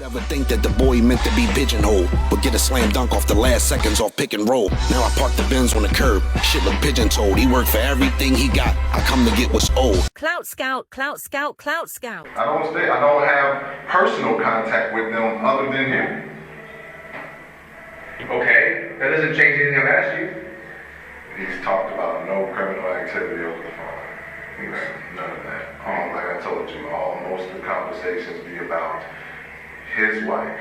Never think that the boy meant to be pigeonholed, but get a slam dunk off the last seconds off pick and roll. Now I park the Benz on the curb, shit look pigeon-toed. He worked for everything he got, I come to get what's owed. Clout scout, clout scout, clout scout. I don't have personal contact with them other than him. Okay, that doesn't change anything I've asked you. He's talked about no criminal activity over the phone. None of that. Like I told you, most of the conversations be about his wife,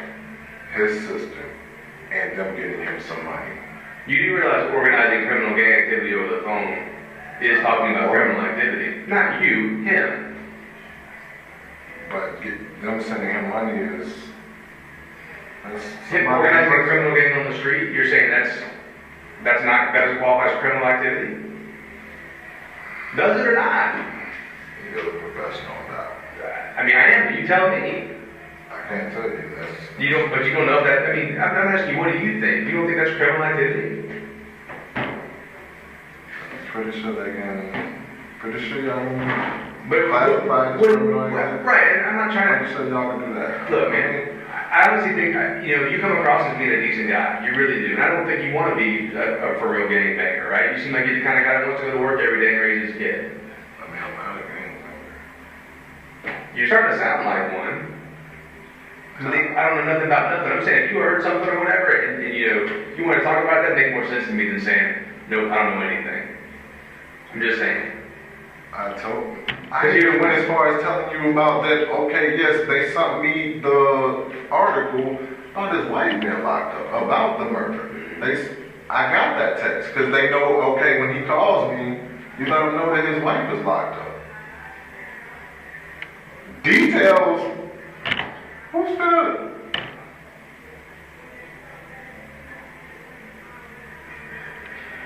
his sister, and them getting him some money. You do realize organizing criminal gang activity over the phone is talking about criminal activity. Not you, him. But them sending him money is... Him organizing a criminal gang on the street, you're saying that doesn't qualify as criminal activity? Does it or not? You're a professional about it. I mean, I am, but you tell me. I can't tell you that. But you don't know that. I mean, I'm asking you, what do you think? You don't think that's criminal activity? Pretty sure y'all can But classify it as criminal activity. Right, and I'm not trying to... Pretty sure y'all can do that. Look, man, I honestly think, you come across as being a decent guy. You really do. And I don't think you want to be a for real gangbanger, right? You seem like you're the kind of guy that wants to go to work every day and raise his kid. I mean, I'm not a gangbanger. You're starting to sound like one. I don't know nothing about nothing. I'm saying if you heard something or whatever, and you want to talk about that, make more sense to me than saying, nope, I don't know anything. I'm just saying. I even went as far as telling you about that. Okay, yes, they sent me the article about his wife being locked up, about the murder. I got that text because they know, okay, when he calls me, you let him know that his wife is locked up. Details. Who's that?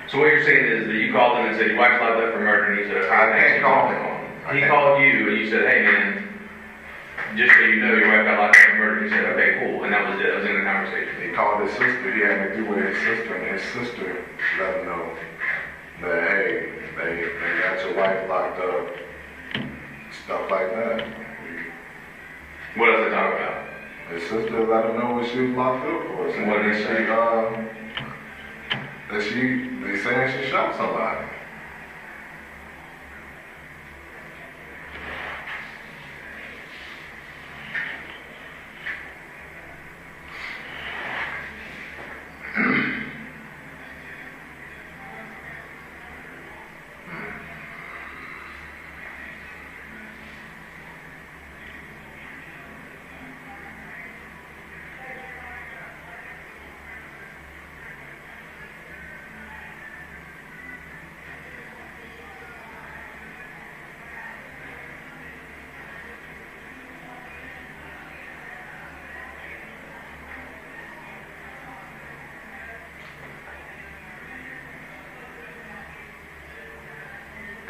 So what you're saying is that you called him and said your wife's locked up for murder, and he said, I can't call him. He called you and you said, hey man, just so you know, your wife got locked up for murder. He said, okay, cool, and that was it. That was in the conversation. He called his sister. He had to do with his sister, and his sister let him know that, hey, they got your wife locked up, stuff like that. What else they talk about? His sister let him know what she was locked up for. So what did he say? They saying she shot somebody.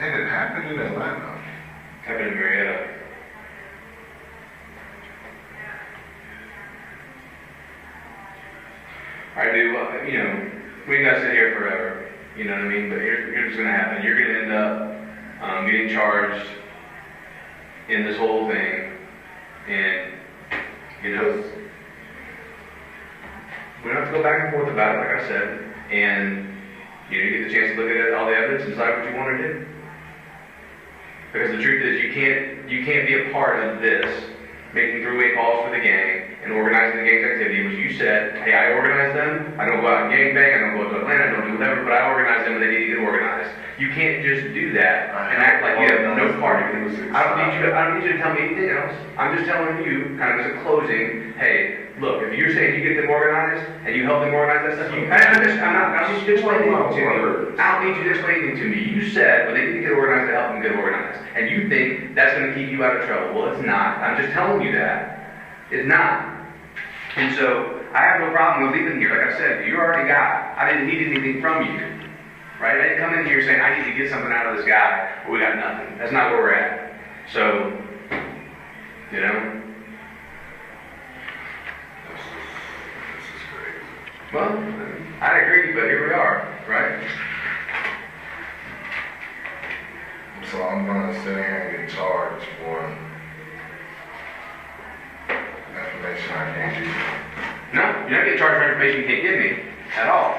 And it happened in Atlanta. Happened in Marietta. Alright, dude, we ain't gotta sit here forever, you know what I mean? But here's what's gonna happen. You're gonna end up getting charged in this whole thing, and, we don't have to go back and forth about it, like I said, and you get the chance to look at all the evidence and decide what you want to do. Because the truth is, you can't be a part of this, making three-way calls for the gang and organizing the gang's activity, which you said, hey, I organize them, I don't go out and gangbang, I don't go to Atlanta, I don't do whatever, but I organize them and they need to get organized. You can't just do that and act like you have no part of it. I don't need you to tell me anything else. I'm just telling you, kind of as a closing, hey, look, if you're saying you get them organized and you help them organize that stuff, I don't need you to explain anything to me. I don't need you to explain anything to me. You said, well, they need to get organized to help them get organized. And you think that's going to keep you out of trouble. Well, it's not. I'm just telling you that. It's not. And so, I have no problem with leaving here. Like I said, you already got. I didn't need anything from you. Right? I didn't come in here saying, I need to get something out of this guy, but we got nothing. That's not where we're at. So, This is crazy. well, I agree, but here we are, right? So I'm gonna sit here and get charged for information I can't give you. No, you're not getting charged for information you can't give me at all.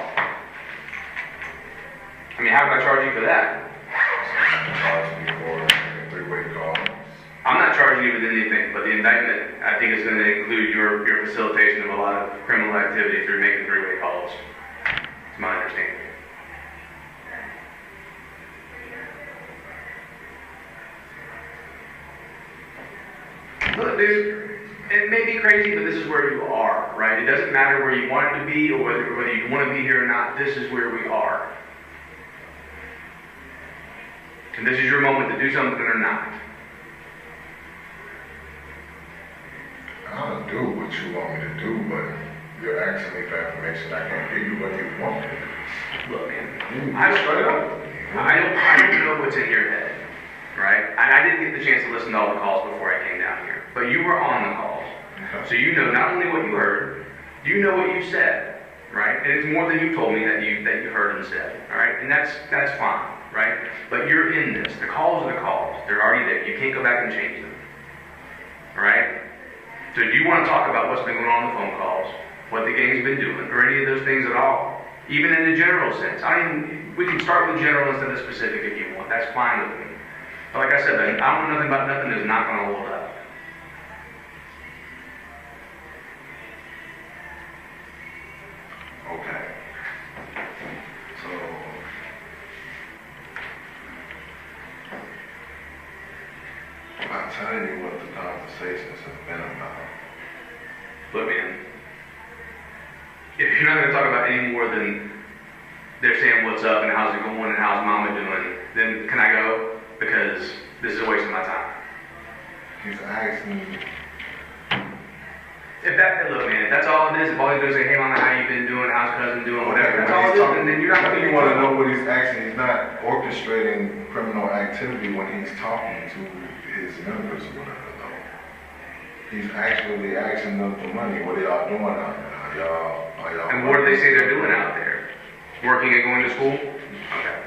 I mean, how can I charge you for that? Charging you for a three-way call. I'm not charging you with anything, but the indictment, I think, is going to include your facilitation of a lot of criminal activity through making three-way calls. It's my understanding. Look, dude, it may be crazy, but this is where you are, right? It doesn't matter where you want it to be or whether you want to be here or not. This is where we are. And this is your moment to do something or not. I'll do what you want me to do, but you're asking me for information I can't give you what you want me to do. Look, man, Straight up. I don't know what's in your head, right? I didn't get the chance to listen to all the calls before I came down here, but you were on the calls. So you know not only what you heard, you know what you said, right? And it's more than you told me that you heard and said, all right? And that's fine, right? But you're in this. The calls are the calls. They're already there. You can't go back and change them, all right? So do you want to talk about what's been going on in the phone calls, what the gang's been doing, or any of those things at all? Even in the general sense. We can start with general instead of specific if you want. That's fine with me. But like I said, I don't know nothing about nothing that's not going to hold up. Okay. So, I'll tell you what the conversations have been about. Look, man, if you're not going to talk about any more than they're saying what's up and how's it going and how's mama doing, then can I go? Because this is a waste of my time. He's asking me. Look, man, if that's all it is, if all he's doing is say, hey, mama, how you been doing, how's cousin doing, whatever, that's all it is, then you're not going to You want to know what he's asking. He's not orchestrating criminal activity when he's talking to his members or whatever, though. He's actually asking them for money. What are y'all doing out there? Are y'all And what do they say they're doing out there? Working and going to school? Okay.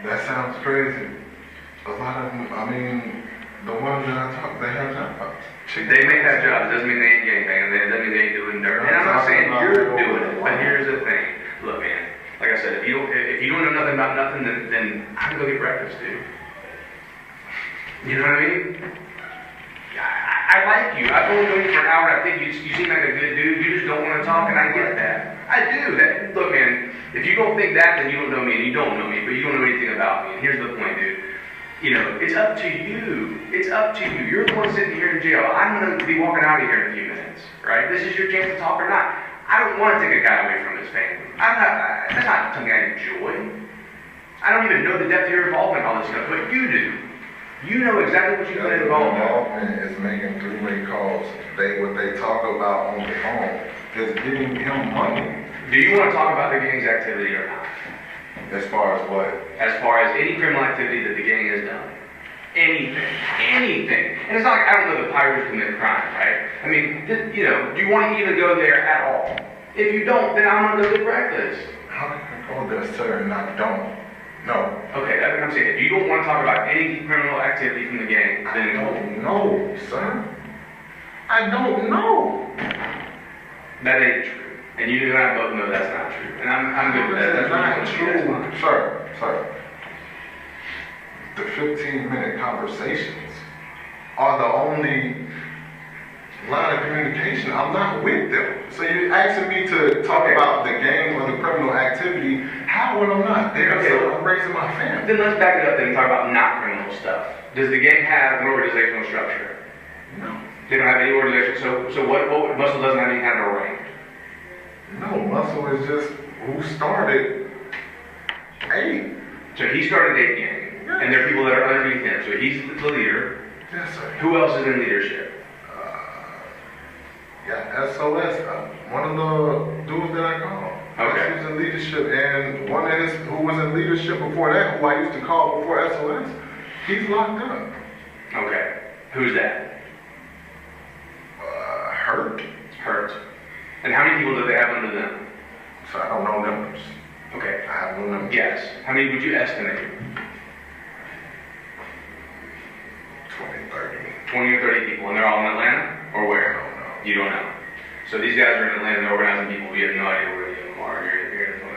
That sounds crazy. A lot of them, I mean, the ones that I talk, they have jobs. They may have jobs, doesn't mean they ain't gangbanging, doesn't mean they ain't doing dirt. And I'm not saying you're doing it, but here's the thing. Look, man, like I said, if you don't know nothing about nothing, then I can go get breakfast, dude. You know what I mean? I like you. I've only known you for an hour. I think you seem like a good dude. You just don't want to talk, and I get that. I do. Look, man, if you don't think that, then you don't know me, and you don't know me, but you don't know anything about me. And here's the point, dude. You know, it's up to you. It's up to you. You're the one sitting here in jail. I'm going to be walking out of here in a few minutes, right? This is your chance to talk or not. I don't want to take a guy away from his family. That's not something I enjoy. I don't even know the depth of your involvement in all this stuff, but you do. You know exactly what you've been involved in. Involvement is making three-way calls. What they talk about on the phone is getting him money. Do you want to talk about the gang's activity or not? As far as what? As far as any criminal activity that the gang has done. Anything. And it's not like I don't know the pirates commit crime, right? I mean, do you want to even go there at all? If you don't, then I'm going to go get breakfast. How can I go there, sir, and I don't? No. Okay, that's what I'm saying. If you don't want to talk about any criminal activity from the gang, then I don't know, sir. I don't know. That ain't true. And you and I both know that's not true. And I'm good with that. That's not true. Sir. The 15-minute conversations are the only line of communication. I'm not with them. So you're asking me to talk about the gang or the criminal activity. How when I'm not there? Okay. So I'm raising my family. Then let's back it up then and talk about not criminal stuff. Does the gang have an organizational structure? No. They don't have any organization. So what muscle doesn't have any kind of rank? No, Muscle is just who started Ape. So he started Ape gang. Yes. And there are people that are underneath him. So he's the leader. Yes, sir. Who else is in leadership? Yeah, SOS. One of the dudes that I call. Okay. He was in leadership, and one of his who was in leadership before that, who I used to call before SOS, he's locked up. Okay. Who's that? Hurt. And how many people do they have under them? So I don't know numbers. Okay. I have no numbers. Guess. How many would you estimate? 20, 30. 20 or 30 people, and they're all in Atlanta? Or where? You don't know. So these guys are in Atlanta, they're organizing people. You have no idea where any of them are. You're in the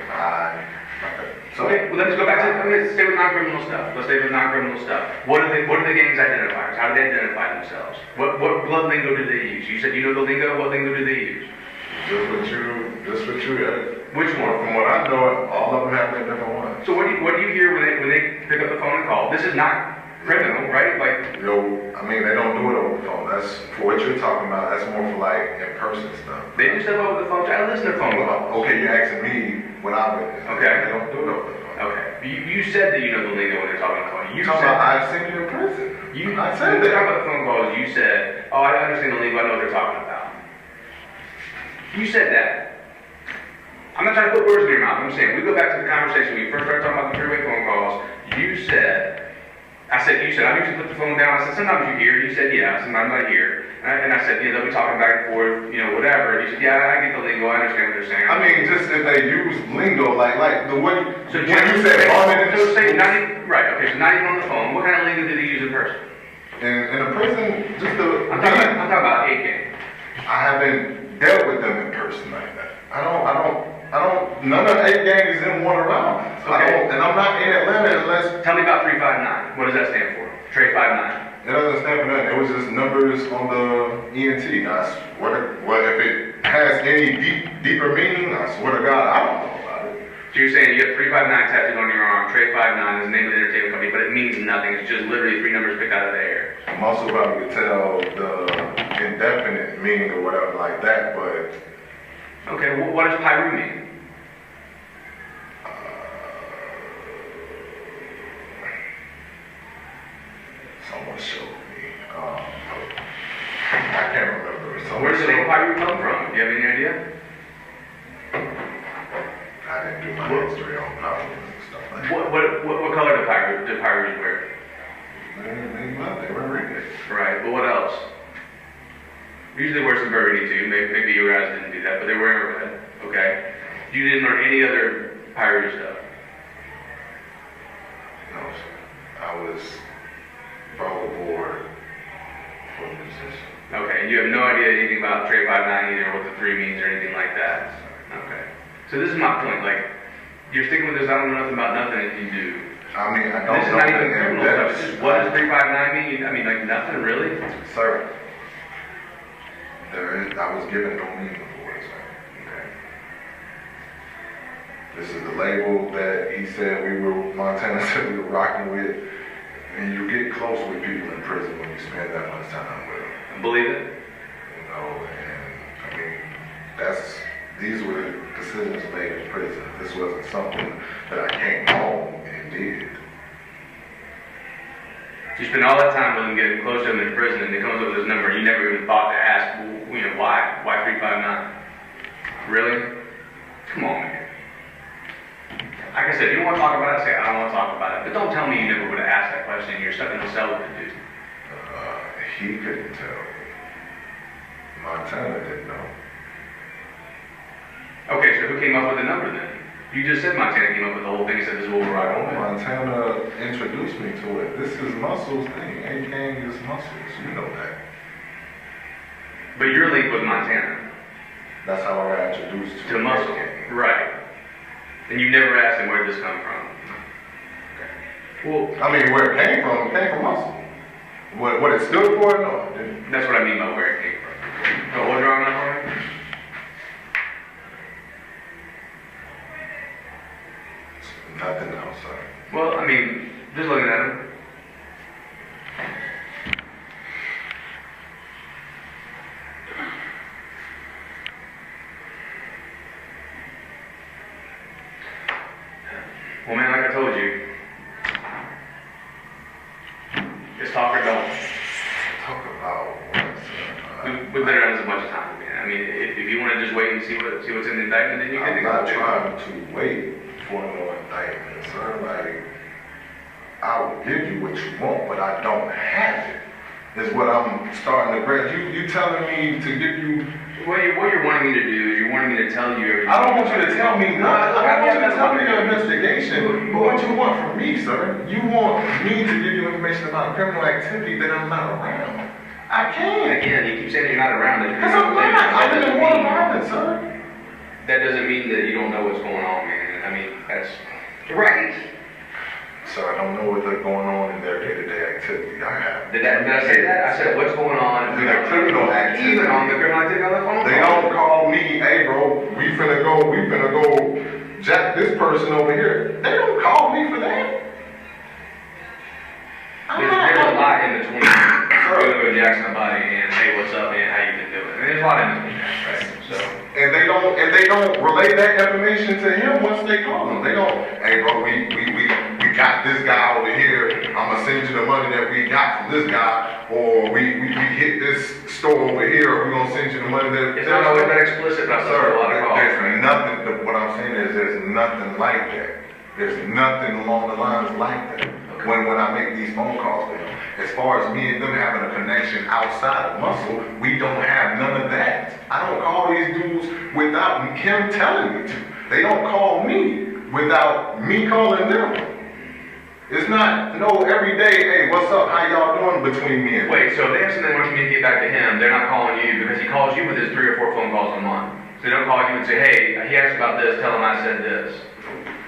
So okay, well, let's go back to, let's stay with non-criminal stuff. Let's stay with non-criminal stuff. What are the gangs identifiers? How do they identify themselves? What blood lingo do they use? You said you know the lingo. What lingo do they use? Just what you Which one? From what I know, all of them have their different ones. So what do you hear when they pick up the phone and call? This is not criminal, right? Like, I mean, they don't do it over the phone. That's for what you're talking about. That's more for like in-person stuff. they do stuff over the phone. I listen to phone calls. Okay, you're asking me what I witnessed. Okay. They don't do it over the phone. Okay. You said that you know the lingo when they're talking on the phone. You talking said about I've seen you in prison. I said when they're that. talking about the phone calls, you said, oh, I understand the lingo. I know what they're talking about. You said that. I'm not trying to put words in your mouth. I'm saying, we go back to the conversation when you first started talking about the three-way phone calls. You said, I usually put the phone down. I said, sometimes you hear. You said, yeah, sometimes I hear. And I said, they'll be talking back and forth, whatever. And you said, yeah, I get the lingo. I understand what they're saying. I mean, just if they use lingo, like the way So when you said right, okay, so not even on the phone. What kind of lingo do they use in person? in a prison, just I'm talking about Ape Gang. I haven't dealt with them in person like that. I don't, none of the 8 gangs is in one around. Okay. And I'm not in Atlanta unless, Tell me about 359. What does that stand for? Trade 59. it doesn't stand for nothing. It was just numbers on the ENT. I swear, well, if it has any deeper meaning, I swear to God, I don't know about it. So you're saying you have 359 tattooed on your arm, Trade 59 is the name of the entertainment company, but it means nothing. It's just literally 3 numbers picked out of the air. I'm also probably could tell the indefinite meaning or whatever like that, but Okay, what does Pyru mean? someone showed me. I can't remember. Where does the name Pyru come from? Do you have any idea? I didn't do my history on power and stuff like that. What color do Pyrus wear? They were red. Right, but what else? Usually they wear some burgundy too. Maybe you guys didn't do that, but they're wearing red. Okay. You didn't learn any other pirate stuff. No, sir. I was brought aboard for the position. Okay, and you have no idea anything about Trade 59 either, what the 3 means or anything like that. Okay. So this is my point. Like, you're sticking with this. I don't know nothing about nothing if you do. I mean, I don't This is know not even the criminal stuff. It's just what does 359 mean? I mean, like nothing really. Sir, I was given no meaning for it, sir. Okay. This is the label that he said Montana said we were rocking with. And you get close with people in prison when you spend that much time with them. Believe it? And I mean, these were decisions made in prison. This wasn't something that I came home and did. You spend all that time with them, getting close to them in prison, and it comes up with this number, and you never even thought to ask, why? Why 359? Really? Come on, man. Like I said, if you don't want to talk about it, say, I don't want to talk about it. But don't tell me you never would have asked that question. You're stuck in the cell with the dude. He couldn't tell. Montana didn't know. Okay, so who came up with the number then? You just said Montana came up with the whole thing and said this is what we're rocking with. Montana introduced me to it. This is Muscle's thing. Ape Gang is Muscles. You know that. But your link was Montana. That's how I got introduced To Muscle. Ape Gang. Right. And you never asked him where did this come from. Okay. Well, I mean, where it came from Muscle. What it stood for? No, it didn't. that's what I mean by where it came from. Oh, what drawing that for you? Nothing else, sir. Well, I mean, just looking at him. Well, man, like I told you, it's talk or don't. Talk about what, sir? We've been around this a bunch of times, man. I mean, if you want to just wait and see what's in the indictment, then you can. I'm not trying to wait for no indictment, sir. Like, I will give you what you want, but I don't have it. Is what I'm starting to grasp. You telling me to give you. What you're wanting me to do is you're wanting me to tell you everything. I don't want you to tell me nothing. I want you to tell me your investigation. But what you want from me, sir? You want me to give you information about criminal activity that I'm not around. I can. Again, you keep saying you're not around it. Because I'm not. I'm in one environment, sir. That doesn't mean that you don't know what's going on, man. I mean, that's right. So I don't know what's going on in their day-to-day activity. Did I say that? I said, what's going on in their criminal activity? Even on the criminal activity on the phone? They don't call me, hey bro, we finna go jack this person over here. They don't call me for that. There's a lot in between going to go jack somebody and hey, what's up, man? How you been doing? And there's a lot in between that, right? So. And they don't relay that information to him once they call him. They don't, hey bro, we got this guy over here. I'm gonna send you the money that we got from this guy, or we hit this store over here, or we're gonna send you the money that. It's not always that explicit, but sir, a lot of calls. There's nothing. What I'm saying is there's nothing like that. There's nothing along the lines like that. When I make these phone calls to him, as far as me and them having a connection outside of muscle, we don't have none of that. I don't call these dudes without him telling me to. They don't call me without me calling them. It's not every day, hey, what's up, how y'all doing between me and wait, so if they have something they want to communicate back to him, they're not calling you because he calls you with his 3 or 4 phone calls a month. So they don't call you and say, hey, he asked about this, tell him I said this.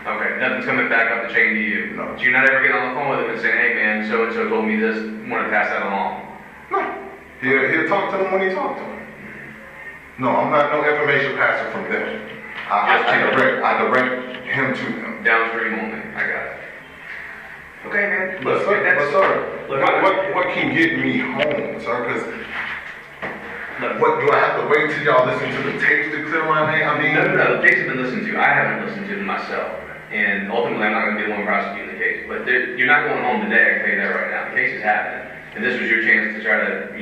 Okay, nothing's coming back up the chain to you. No. So you're not ever getting on the phone with him and saying, hey man, so-and-so told me this, want to pass that along. No. He'll talk to them when he talks to them. No, I'm not no information passer from them. I direct him to them. Downstream only, I got it. Okay, man. But sir, what can get me home, sir? Because what do I have to wait till y'all listen to the tapes to clear my name? I mean, no, the tapes have been listened to. I haven't listened to them myself. And ultimately, I'm not going to be the one prosecuting the case. But you're not going home today, I can tell you that right now. The case is happening. And this was your chance to try to,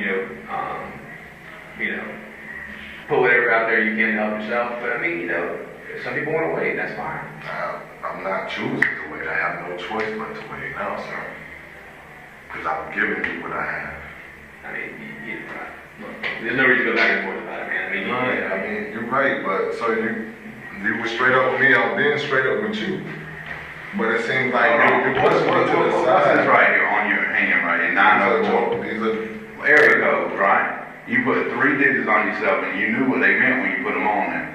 put whatever out there you can to help yourself. But I mean, if some people want to wait, that's fine. I'm not choosing to wait. I have no choice but to wait now, sir. Because I'm giving you what I have. I mean, look, there's no reason to go back and forth about it, man. I mean, you're right, but so you were straight up with me, I'm being straight up with you. But it seems like you're pushing me to the side. This is right here on your hand, right here, 904. These are area codes, right? You put 3 digits on yourself and you knew what they meant when you put them on there.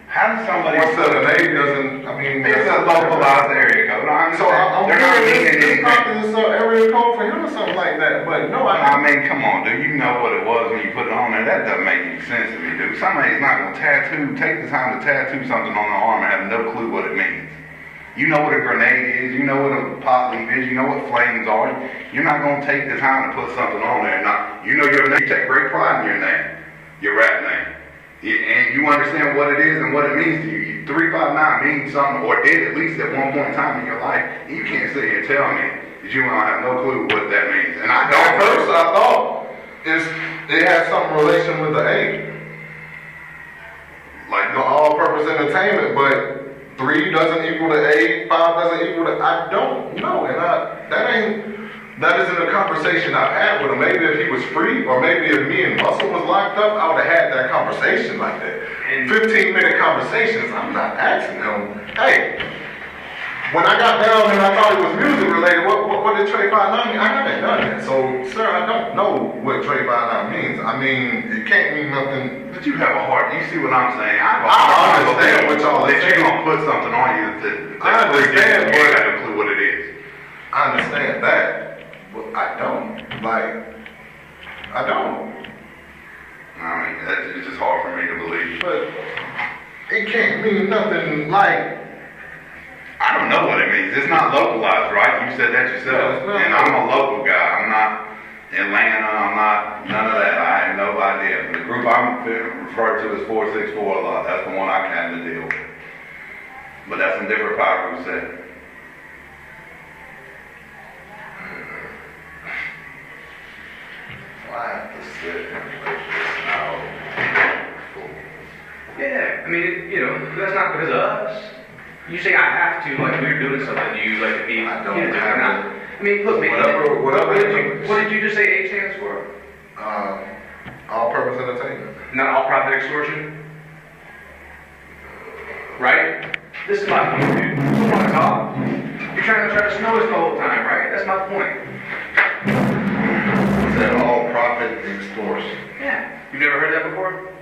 How does somebody... What's the name doesn't, I mean... It's a localized area code. So I'm thinking this is an area code for him or something like that, but no, I mean, come on, do you know what it was when you put it on there? That doesn't make any sense to me, dude. Somebody's not going to take the time to tattoo something on their arm and have no clue what it means. You know what a grenade is, you know what a pot leaf is, you know what flames are. You're not going to take the time to put something on there. You know your name, you take great pride in your name, your rap name. And you understand what it is and what it means to you. 359 means something, or did at least at one point in time in your life. And you can't sit here and tell me that you don't have no clue what that means. And I don't. At first I thought it had some relation with the A. Like the all-purpose entertainment, but 3 doesn't equal to A, 5 doesn't equal to, I don't know. And that isn't a conversation I've had with him. Maybe if he was free, or maybe if me and Muscle was locked up, I would have had that conversation like that. 15-minute conversations, I'm not asking him, hey, when I got down and I thought it was music related, what did Trey 59 mean? I haven't done that. So, sir, I don't know what Trey 59 means. I mean, it can't mean nothing. But you have a heart. You see what I'm saying? I understand what y'all that saying. you're going to put something on you I understand, but you got no clue what it is. I understand that, but I don't. I don't. I mean, it's just hard for me to believe. But it can't mean nothing like... I don't know what it means. It's not localized, right? You said that yourself. No, and I'm a local guy. I'm not Atlanta. I'm not none of that. I have no idea. The group I'm referred to as 464 a lot. That's the one I kind of deal with. But that's some different power group set. I have to sit and play this out. Yeah, I mean, that's not because of us. You say I have to, like we're doing something to you, like to be. I don't have to. I mean, look, man. Whatever what did you just say A stands for? All-purpose entertainment. Not all-profit extortion? Right? This is my point, dude. You don't want to talk. You're trying to snow us the whole time, right? That's my point. said all profit extortion. Yeah. You've never heard that before?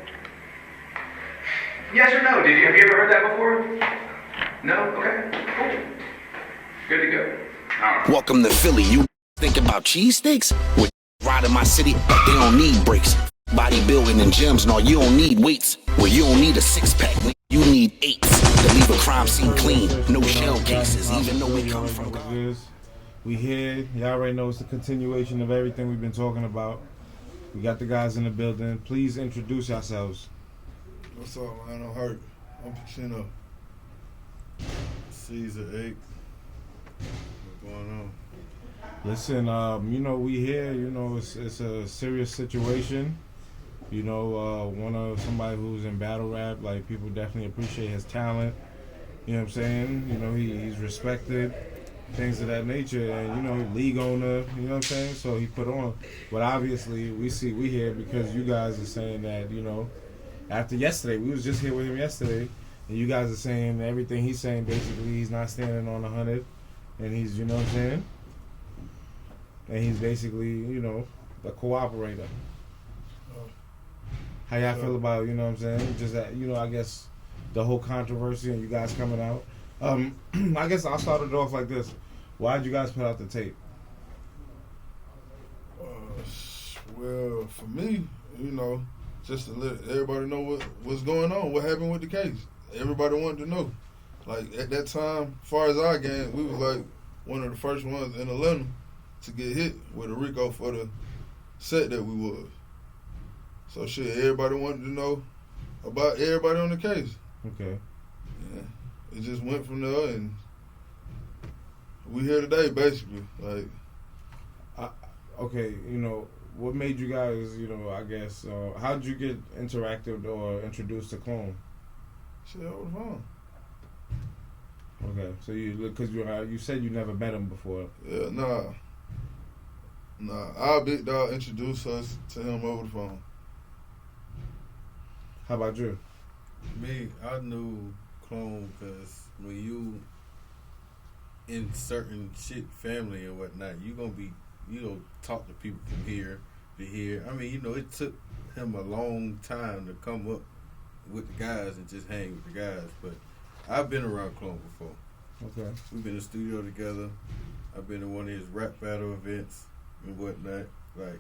Yes or no? Have you ever heard that before? No? Okay. Cool. Good to go. All right. Welcome to Philly. You think about cheesesteaks? With ride in my city, but they don't need breaks. Bodybuilding and gyms, no, you don't need weights. Well, you don't need a six-pack, you need eights to leave a crime scene clean. No shell cases, even though we come from God. We here. Y'all already know it's the continuation of everything we've been talking about. We got the guys in the building. Please introduce yourselves. What's up, man? I'm hurt. I'm Pacino Ceasar Ape. What's going on? Listen, you know, we here. You know, it's a serious situation. You know, somebody who's in battle rap, like, people definitely appreciate his talent. You know what I'm saying? You know, he's respected, things of that nature, and, you know, league owner, you know what I'm saying? So he put on. But obviously, we here because you guys are saying that, you know, after yesterday, we was just here with him yesterday, and you guys are saying everything he's saying, basically, he's not standing on 100, and he's, you know what I'm saying? And he's basically, you know, a cooperator. How y'all feel about, you know what I'm saying? Just that, you know, I guess the whole controversy and you guys coming out. I guess I'll start it off like this. Why'd you guys put out the tape? Well, for me, you know, just to let everybody know what's going on, what happened with the case. Everybody wanted to know. Like, at that time, as far as our gang, we was like one of the first ones in Atlanta to get hit with a RICO for the set that we was. So shit, everybody wanted to know about everybody on the case. Okay. Yeah. It just went from there, and we here today, basically. Like, okay, you know, what made you guys, you know, I guess, how did you get interactive or introduced to Clone? shit, over the phone. Okay, so you said you never met him before. Yeah, nah. Our big dog introduced us to him over the phone. How about you? Me, I knew Clone because when you in certain shit, family and whatnot, you gonna talk to people from here to here. I mean, you know, it took him a long time to come up with the guys and just hang with the guys. But I've been around Clone before. Okay. We've been in the studio together. I've been in one of his rap battle events and whatnot. Like,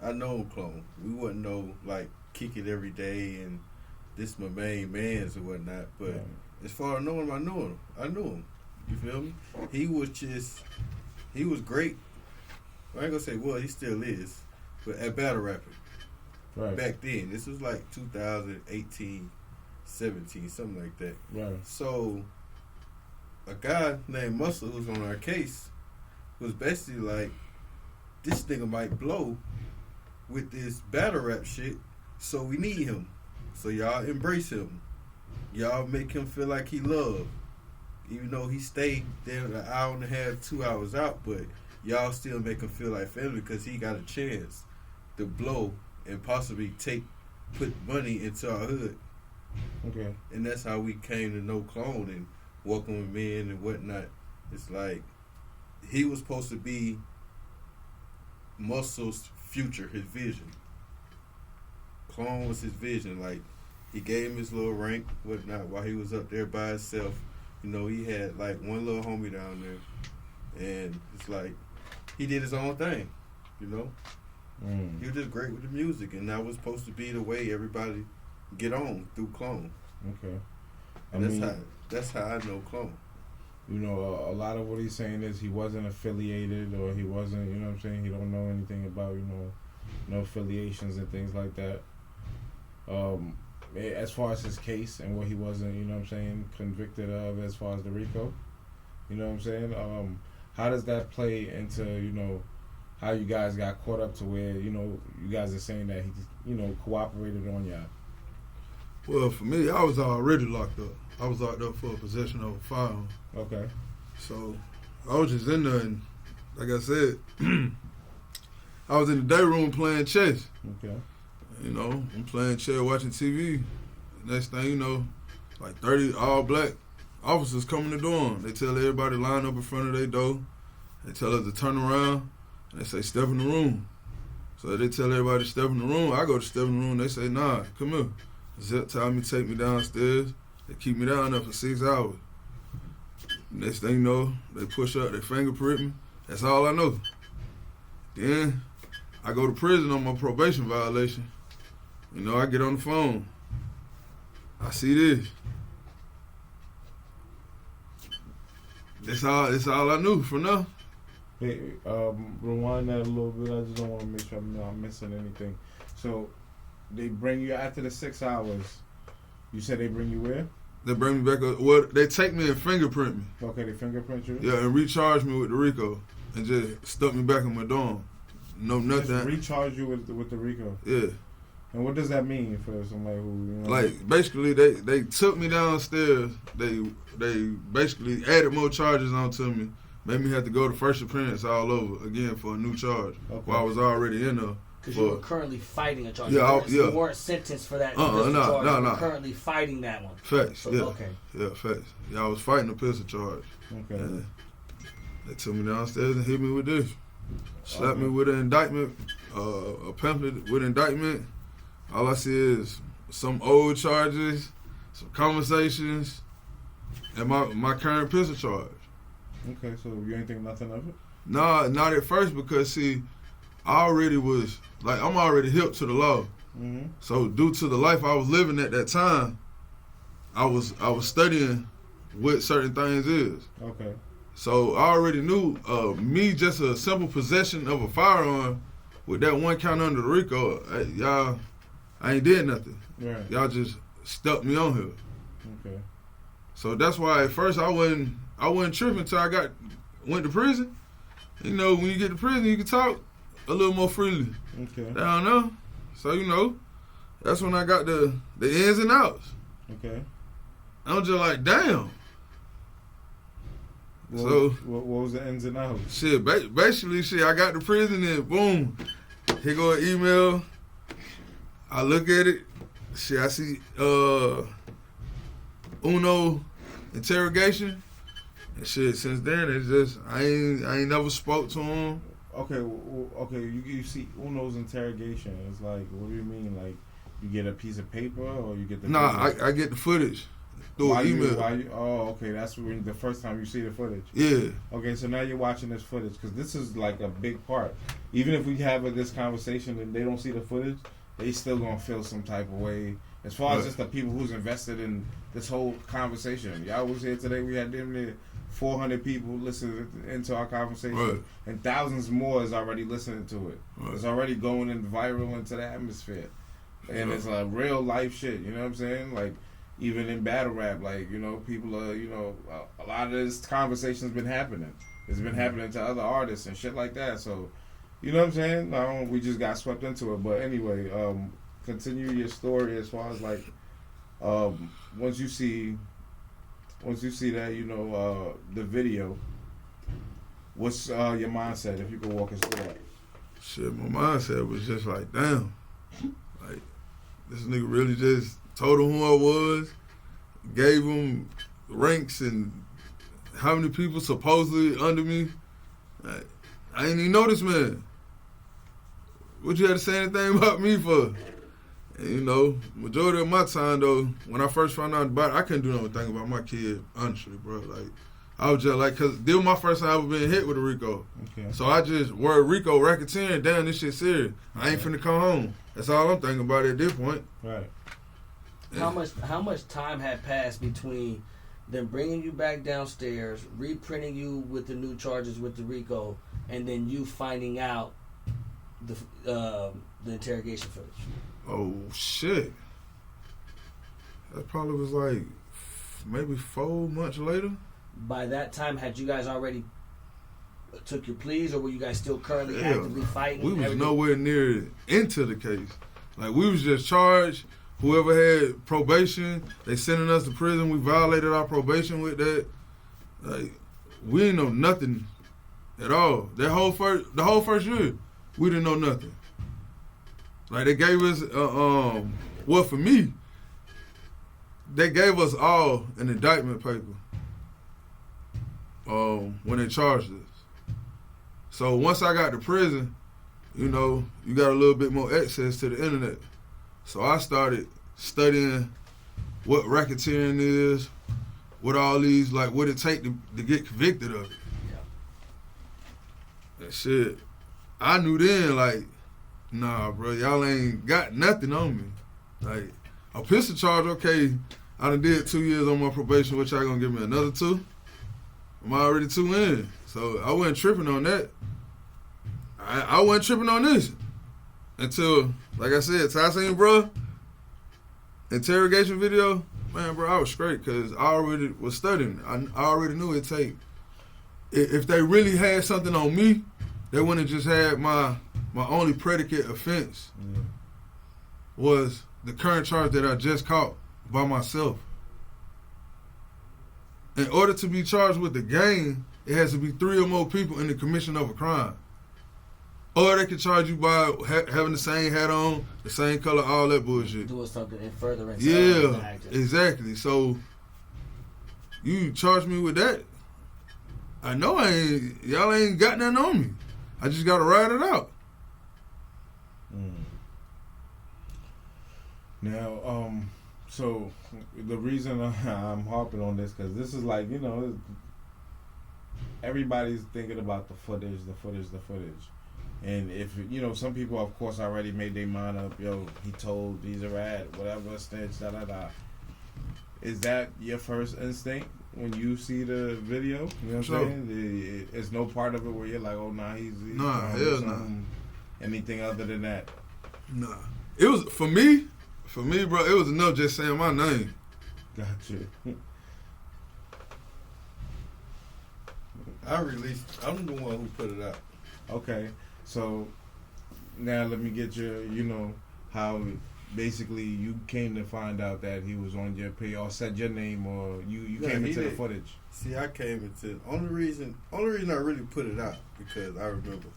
I know Clone. We wouldn't know, like, kick it every day and this my main mans or whatnot. But as far as knowing him, I knew him. You feel me? He was great. I ain't gonna say, well, he still is. But at battle rapping. Right. Back then. This was like 2018, 17, something like that. Right. So a guy named Muscle who's on our case was basically like, this nigga might blow with this battle rap shit, so we need him. So y'all embrace him. Y'all make him feel like he loved. Even though he stayed there an hour and a half, 2 hours out, but y'all still make him feel like family because he got a chance to blow and possibly put money into our hood. Okay. And that's how we came to know Clone and welcome him in and whatnot. It's like he was supposed to be Muscle's future, his vision. Clone was his vision. Like, he gave him his little rank, whatnot, while he was up there by himself. You know, he had like one little homie down there, and it's like he did his own thing. You know, he was just great with the music, and that was supposed to be the way everybody get on through Clone. Okay. And that's how I know Clone. You know, a lot of what he's saying is he wasn't affiliated, or he wasn't, you know what I'm saying, he don't know anything about, you know, no affiliations and things like that. As far as his case and what he wasn't, you know what I'm saying, convicted of as far as the RICO, you know what I'm saying, how does that play into, you know, how you guys got caught up to where, you know, you guys are saying that he, you know, cooperated on y'all? Well, for me, I was already locked up. I was locked up for possession of a firearm. Okay. So I was just in there, and like I said, I was in the day room playing chess. Okay. You know, I'm playing chess, watching TV. Next thing you know, like 30 all black officers come in the dorm. They tell everybody to line up in front of their door. They tell us to turn around, and they say, step in the room. So they tell everybody to step in the room. I go to step in the room. They say, nah, come here. Zip tie me, take me downstairs. They keep me down there for 6 hours. Next thing you know, they push up, they fingerprint me. That's all I know. Then I go to prison on my probation violation. You know, I get on the phone. I see this. That's all I knew for now. Hey, rewind that a little bit. I just don't want to make sure I'm not missing anything. So, they bring you after the 6 hours. You said they bring you where? They bring me back up. Well, they take me and fingerprint me. Okay, they fingerprint you? Yeah, and recharge me with the RICO. And just stuck me back in my dorm. No, nothing. Just recharge you with the RICO? Yeah. And what does that mean for somebody who, you know? Like, basically, they took me downstairs. They basically added more charges onto me. Made me have to go to first appearance all over again for a new charge. Okay. While I was already in there. Because you were currently fighting a charge. Yeah, you weren't sentenced for that pistol charge. You were currently fighting that one. Facts, so, yeah. Okay. Yeah, facts. Yeah, I was fighting a pistol charge. Okay. And they took me downstairs and hit me with this. Slapped me with an indictment, a pamphlet with indictment. All I see is some old charges, some conversations, and my current pistol charge. Okay, so you ain't think nothing of it? Nah, not at first because, see, I already was, like, I'm already hip to the law. Mm-hmm. So due to the life I was living at that time, I was studying what certain things is. Okay. So I already knew me just a simple possession of a firearm with that one count under the RICO, y'all, I ain't did nothing. Right. Y'all just stuck me on here. Okay. So that's why at first I wasn't tripping until I went to prison. You know, when you get to prison, you can talk a little more freely. Okay. Down there. So, you know, that's when I got the ins and outs. Okay. I'm just like, damn. What was the ins and outs? Shit, basically, I got to prison and boom, here go an email. I look at it. Shit, I see Uno Interrogation. And shit, since then, it's just, I ain't never spoke to him. Okay, okay. You see Uno's Interrogation. It's like, what do you mean? Like, you get a piece of paper or you get the footage? I get the footage through email. Okay, that's when the first time you see the footage. Yeah. Okay, so now you're watching this footage because this is like a big part. Even if we have this conversation and they don't see the footage, they still gonna feel some type of way. As far as just the people who's invested in this whole conversation. Y'all was here today. We had damn near 400 people listening into our conversation, and thousands more is already listening to it. It's already going in viral into the atmosphere, and it's a real life shit. You know what I'm saying? Like, even in battle rap, like, you know, people are, you know, a lot of this conversation's been happening. It's been happening to other artists and shit like that. So, you know what I'm saying? We just got swept into it. But anyway, continue your story as far as like, once you see that, you know, the video, what's your mindset, if you could walk us through that? Shit, my mindset was just like, damn, like, this nigga really just told him who I was, gave him ranks and how many people supposedly under me. Like, I ain't even know this man. What you had to say anything about me for? And, you know, majority of my time though, when I first found out about it, I couldn't do nothing about my kid, honestly, bro. Like, I was just like, cause this was my first time ever being hit with a RICO. Okay. So I just word RICO racketeering, damn, this shit serious. I ain't finna come home. That's all I'm thinking about at this point. Right. Yeah. How much time had passed between them bringing you back downstairs, reprinting you with the new charges with the RICO, and then you finding out the interrogation footage? Oh shit! That probably was like maybe 4 months later. By that time, had you guys already took your pleas, or were you guys still currently actively fighting? We was nowhere near into the case. Like, we was just charged. Whoever had probation, they sending us to prison. We violated our probation with that. Like, we didn't know nothing at all. The whole first year, we didn't know nothing. Like, they gave us, well, for me, they gave us all an indictment paper when they charged us. So once I got to prison, you know, you got a little bit more access to the internet. So I started studying what racketeering is, what all these, like, what it take to get convicted of it. And shit, I knew then, like, nah, bro, y'all ain't got nothing on me. Like, a pistol charge, okay, I done did 2 years on my probation, what y'all gonna give me another 2? I'm already 2 in. So I wasn't tripping on that. I wasn't tripping on this. Until, like I said, I seen, bro, interrogation video, man, bro, I was straight because I already was studying. I already knew it'd take. If they really had something on me, they wouldn't have just had my only predicate offense was the current charge that I just caught by myself. In order to be charged with the gang, it has to be 3 or more people in the commission of a crime. Or they could charge you by having the same hat on, the same color, all that bullshit. Doing something in furtherance. Yeah, exactly. So you charge me with that. I know y'all ain't got nothing on me. I just gotta ride it out. Now, so the reason I'm harping on this, because this is like, you know, everybody's thinking about the footage. And if, you know, some people, of course, already made their mind up, yo, he told Ceasar Ape, whatever, Snitch, da-da-da. Is that your first instinct when you see the video? You know what I'm saying? It's no part of it where you're like, oh, nah, he's nah, hell nah. Anything other than that? Nah. It was, for me, bro, it was enough just saying my name. Gotcha. I'm the one who put it out. Okay. So now let me get your, you know, how basically you came to find out that he was on your page or said your name, or you came into the footage. See, I came into only reason I really put it out because I remember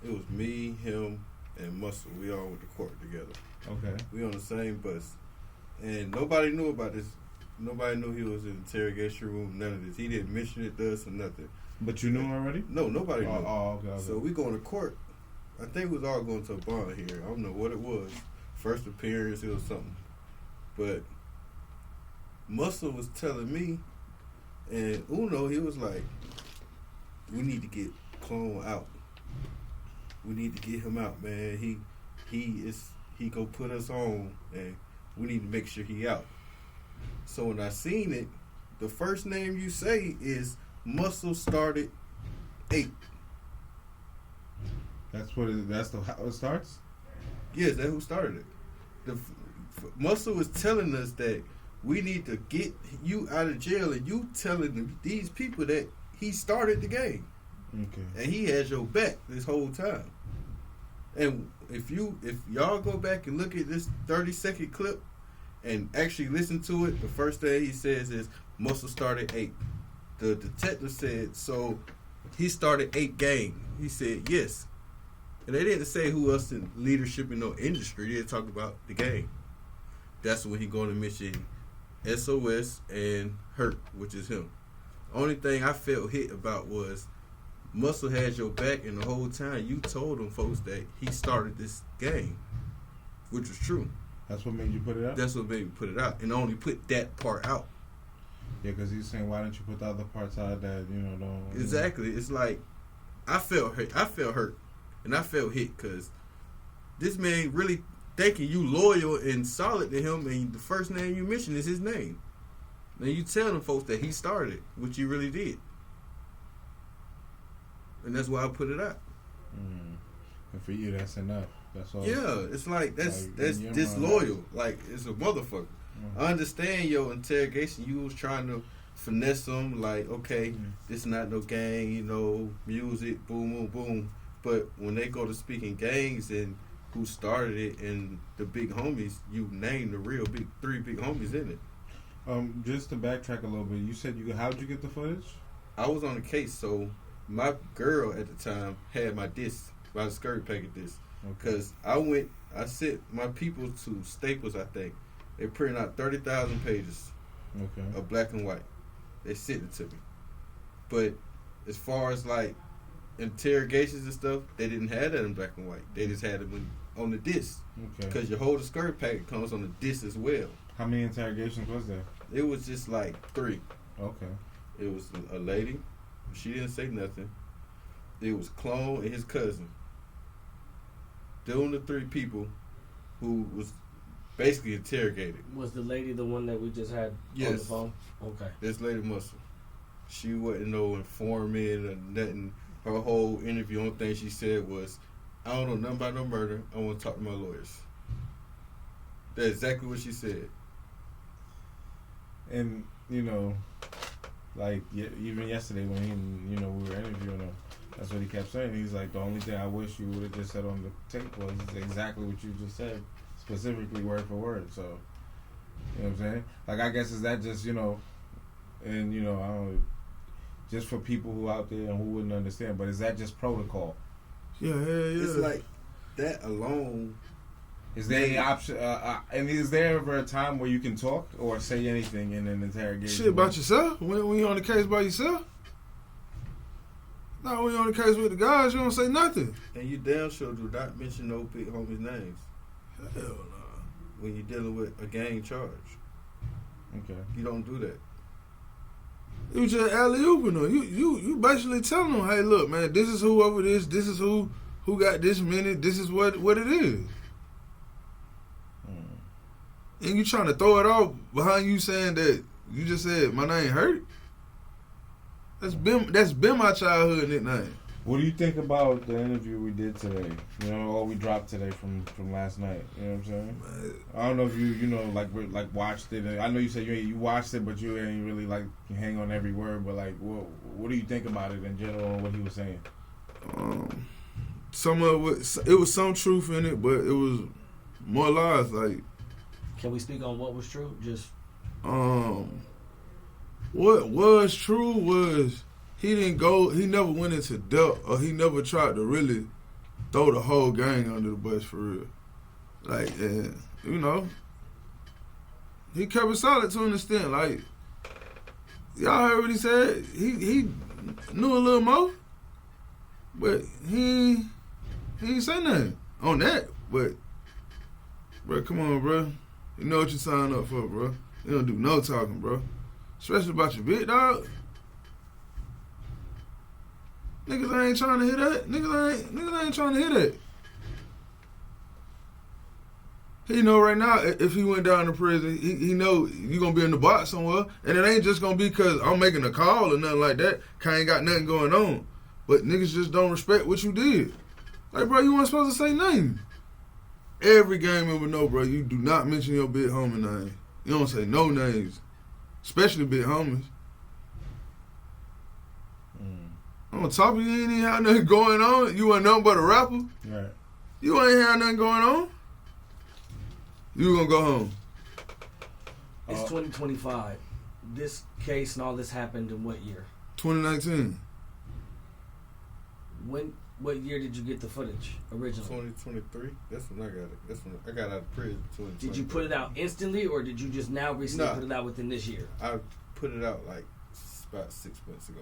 it was me, him, and Muscle. We all went to court together. Okay. We on the same bus, and nobody knew about this. Nobody knew he was in the interrogation room. None of this. He didn't mention it to us or nothing. But you knew already? No, nobody knew. Oh, okay. So we going to court. I think we was all going to a bond here. I don't know what it was. First appearance, it was something. But Muscle was telling me, and Uno, he was like, we need to get Clone out. We need to get him out, man. He go put us on, and we need to make sure he out. So when I seen it, the first name you say is Muscle started Ape. That's how it starts? Yes, that's who started it. Muscle was telling us that we need to get you out of jail, and you telling these people that he started the game. Okay. And he has your back this whole time. And if y'all go back and look at this 30-second clip and actually listen to it, the first thing he says is Muscle started Ape. The detective said, so he started Ape gang. He said yes. And they didn't say who else in leadership in no industry. They didn't talk about the gang. That's when he going to mention SOS and Hurt, which is him. Only thing I felt hit about was Muscle had your back, and the whole time you told them folks that he started this gang, which was true. That's what made you put it out? That's what made me put it out, and only put that part out. Yeah, because he's saying, why don't you put the other parts out that, you know, don't... Exactly. It's like, I felt hurt, and I felt hit, because this man really thinking you loyal and solid to him, and the first name you mention is his name. Now you tell them folks that he started it, which he really did. And that's why I put it out. And for you, that's enough. That's all. Yeah, it's like that's disloyal. Like, it's a motherfucker. I understand your interrogation. You was trying to finesse them, like, okay, this not no gang, you know, music, boom, boom, boom. But when they go to speaking gangs and who started it and the big homies, you name the real three big homies in it. Just to backtrack a little bit, you said how'd you get the footage? I was on the case, so my girl at the time had my disc, my scurry packet disc. Because I sent my people to Staples, I think. They printed out 30,000 pages of black and white. They sent it to me. But as far as like interrogations and stuff, they didn't have that in black and white. They just had it on the disc. Okay. Because your whole discovery packet comes on the disc as well. How many interrogations was there? It was just like 3. Okay. It was a lady. She didn't say nothing. It was Clone and his cousin. Them the 3 people who was basically interrogated. Was the lady the one that we just had on the phone? Okay. This lady Muscle. She wasn't no informant or nothing. Her whole interview, only thing she said was, I don't know nothing about no murder. I want to talk to my lawyers. That's exactly what she said. And, you know, like, even yesterday when he, you know, we were interviewing him, that's what he kept saying. He's like, the only thing I wish you would have just said on the tape was exactly what you just said, specifically word for word. So, you know what I'm saying? Like, I guess is that just, you know, and, you know, I don't know, just for people who out there and who wouldn't understand, but is that just protocol? Yeah. It's like that alone. Is there any option? And is there ever a time where you can talk or say anything in an interrogation? Shit about yourself? When you on the case by yourself? No, when you on the case with the guys, you don't say nothing. And you damn sure do not mention no big homies' names. Hell no. When you're dealing with a gang charge. Okay. You don't do that. You just alley-ooping them. You basically telling them, hey, look, man, this is who over this is who got this many, this is what it is. And you trying to throw it off behind you saying that you just said my name hurt? That's been my childhood nickname. What do you think about the interview we did today? You know, or we dropped today from last night. You know what I'm saying? Man, I don't know if you know like watched it. I know you said you watched it, but you ain't really like hang on every word. But like, what do you think about it in general and what he was saying? Some of it was some truth in it, but it was more lies. Like, can we speak on what was true? Just what was true was he never went into depth, or he never tried to really throw the whole gang under the bus for real. Like, and, you know, he kept it solid to an extent. Like, y'all heard what he said. He knew a little more, but he ain't say nothing on that. But, bro, come on, bro. You know what you signed up for, bro. You don't do no talking, bro. Especially about your big dog. Niggas ain't trying to hear that. Niggas ain't trying to hear that. He know right now if he went down to prison, he know you gonna be in the box somewhere, and it ain't just gonna be because I'm making a call or nothing like that. Cause I ain't got nothing going on. But niggas just don't respect what you did. Like, bro, you weren't supposed to say nothing. Every gang member know, bro, you do not mention your big homie name. You don't say no names, especially big homies. On top of you ain't even had nothing going on. You ain't nothing but a rapper. Right. You ain't had nothing going on. You gonna go home. it's 2025. This case and all this happened in what year? 2019. What year did you get the footage originally? 2023. That's when I got it. That's when I got out of prison. Did you put it out instantly, or did you just now recently put it out within this year? I put it out like about 6 months ago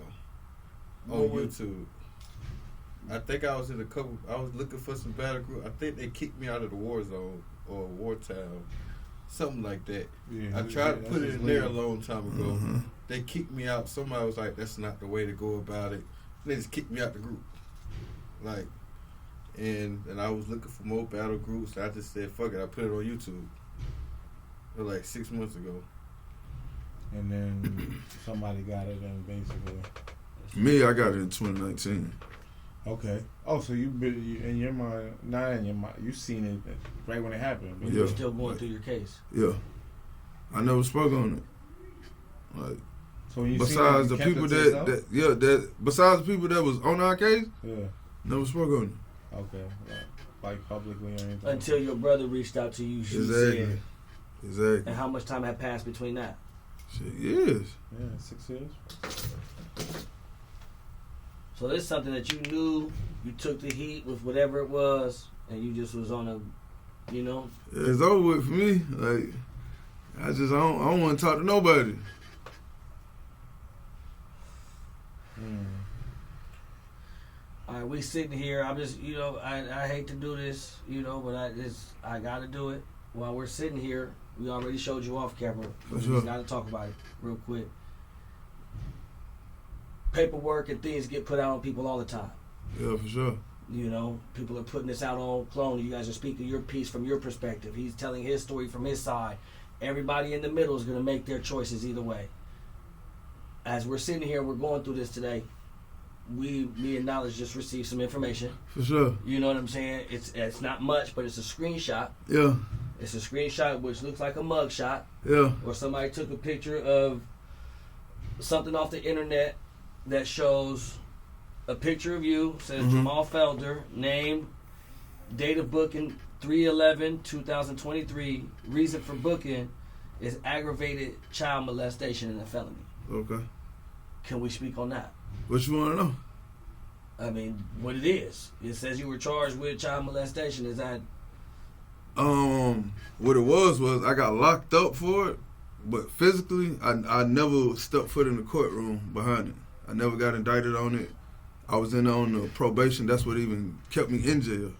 on YouTube. I think I was in I was looking for some battle group. I think they kicked me out of the war zone or Wartown, something like that. Yeah, I tried to put it in there a long time ago. They kicked me out. Somebody was like, "That's not the way to go about it." They just kicked me out the group. Like, and I was looking for more battle groups. I just said, "Fuck it." I put it on YouTube. It was like 6 months ago. And then somebody got it, and basically. Me, I got it in 2019. Okay. Oh, so you in your mind, not in your mind, you seen it right when it happened. But you're still going through your case. Yeah. I never spoke on it. Like, so when you besides seen it, the people that besides the people that was on our case, never spoke on it. Okay. Like publicly or anything. Until your brother reached out to you. Exactly. Exactly. And how much time had passed between that? Shit, years. Yeah, 6 years. So this is something that you knew, you took the heat with whatever it was, and you just was on a, you know? It's over with for me. Like, I don't want to talk to nobody. All right, we sitting here. I'm just, I hate to do this, but I got to do it. While we're sitting here, we already showed you off camera. But we just got to talk about it real quick. Paperwork and things get put out on people all the time. Yeah, for sure. People are putting this out on Clone. You guys are speaking your piece from your perspective. He's telling his story from his side. Everybody in the middle is going to make their choices either way. As we're sitting here, we're going through this today. Me and Knowledge just received some information. For sure. You know what I'm saying? It's not much, but it's a screenshot. Yeah. It's a screenshot which looks like a mug shot. Yeah. Or somebody took a picture of something off the internet that shows a picture of you, says Jamal Felder, name, date of booking 3/11/2023. Reason for booking is aggravated child molestation and a felony. Okay. Can we speak on that? What you want to know? I mean, what it is. It says you were charged with child molestation. Is that... What it was I got locked up for it, but physically, I never stepped foot in the courtroom behind it. I never got indicted on it. I was on the probation. That's what even kept me in jail.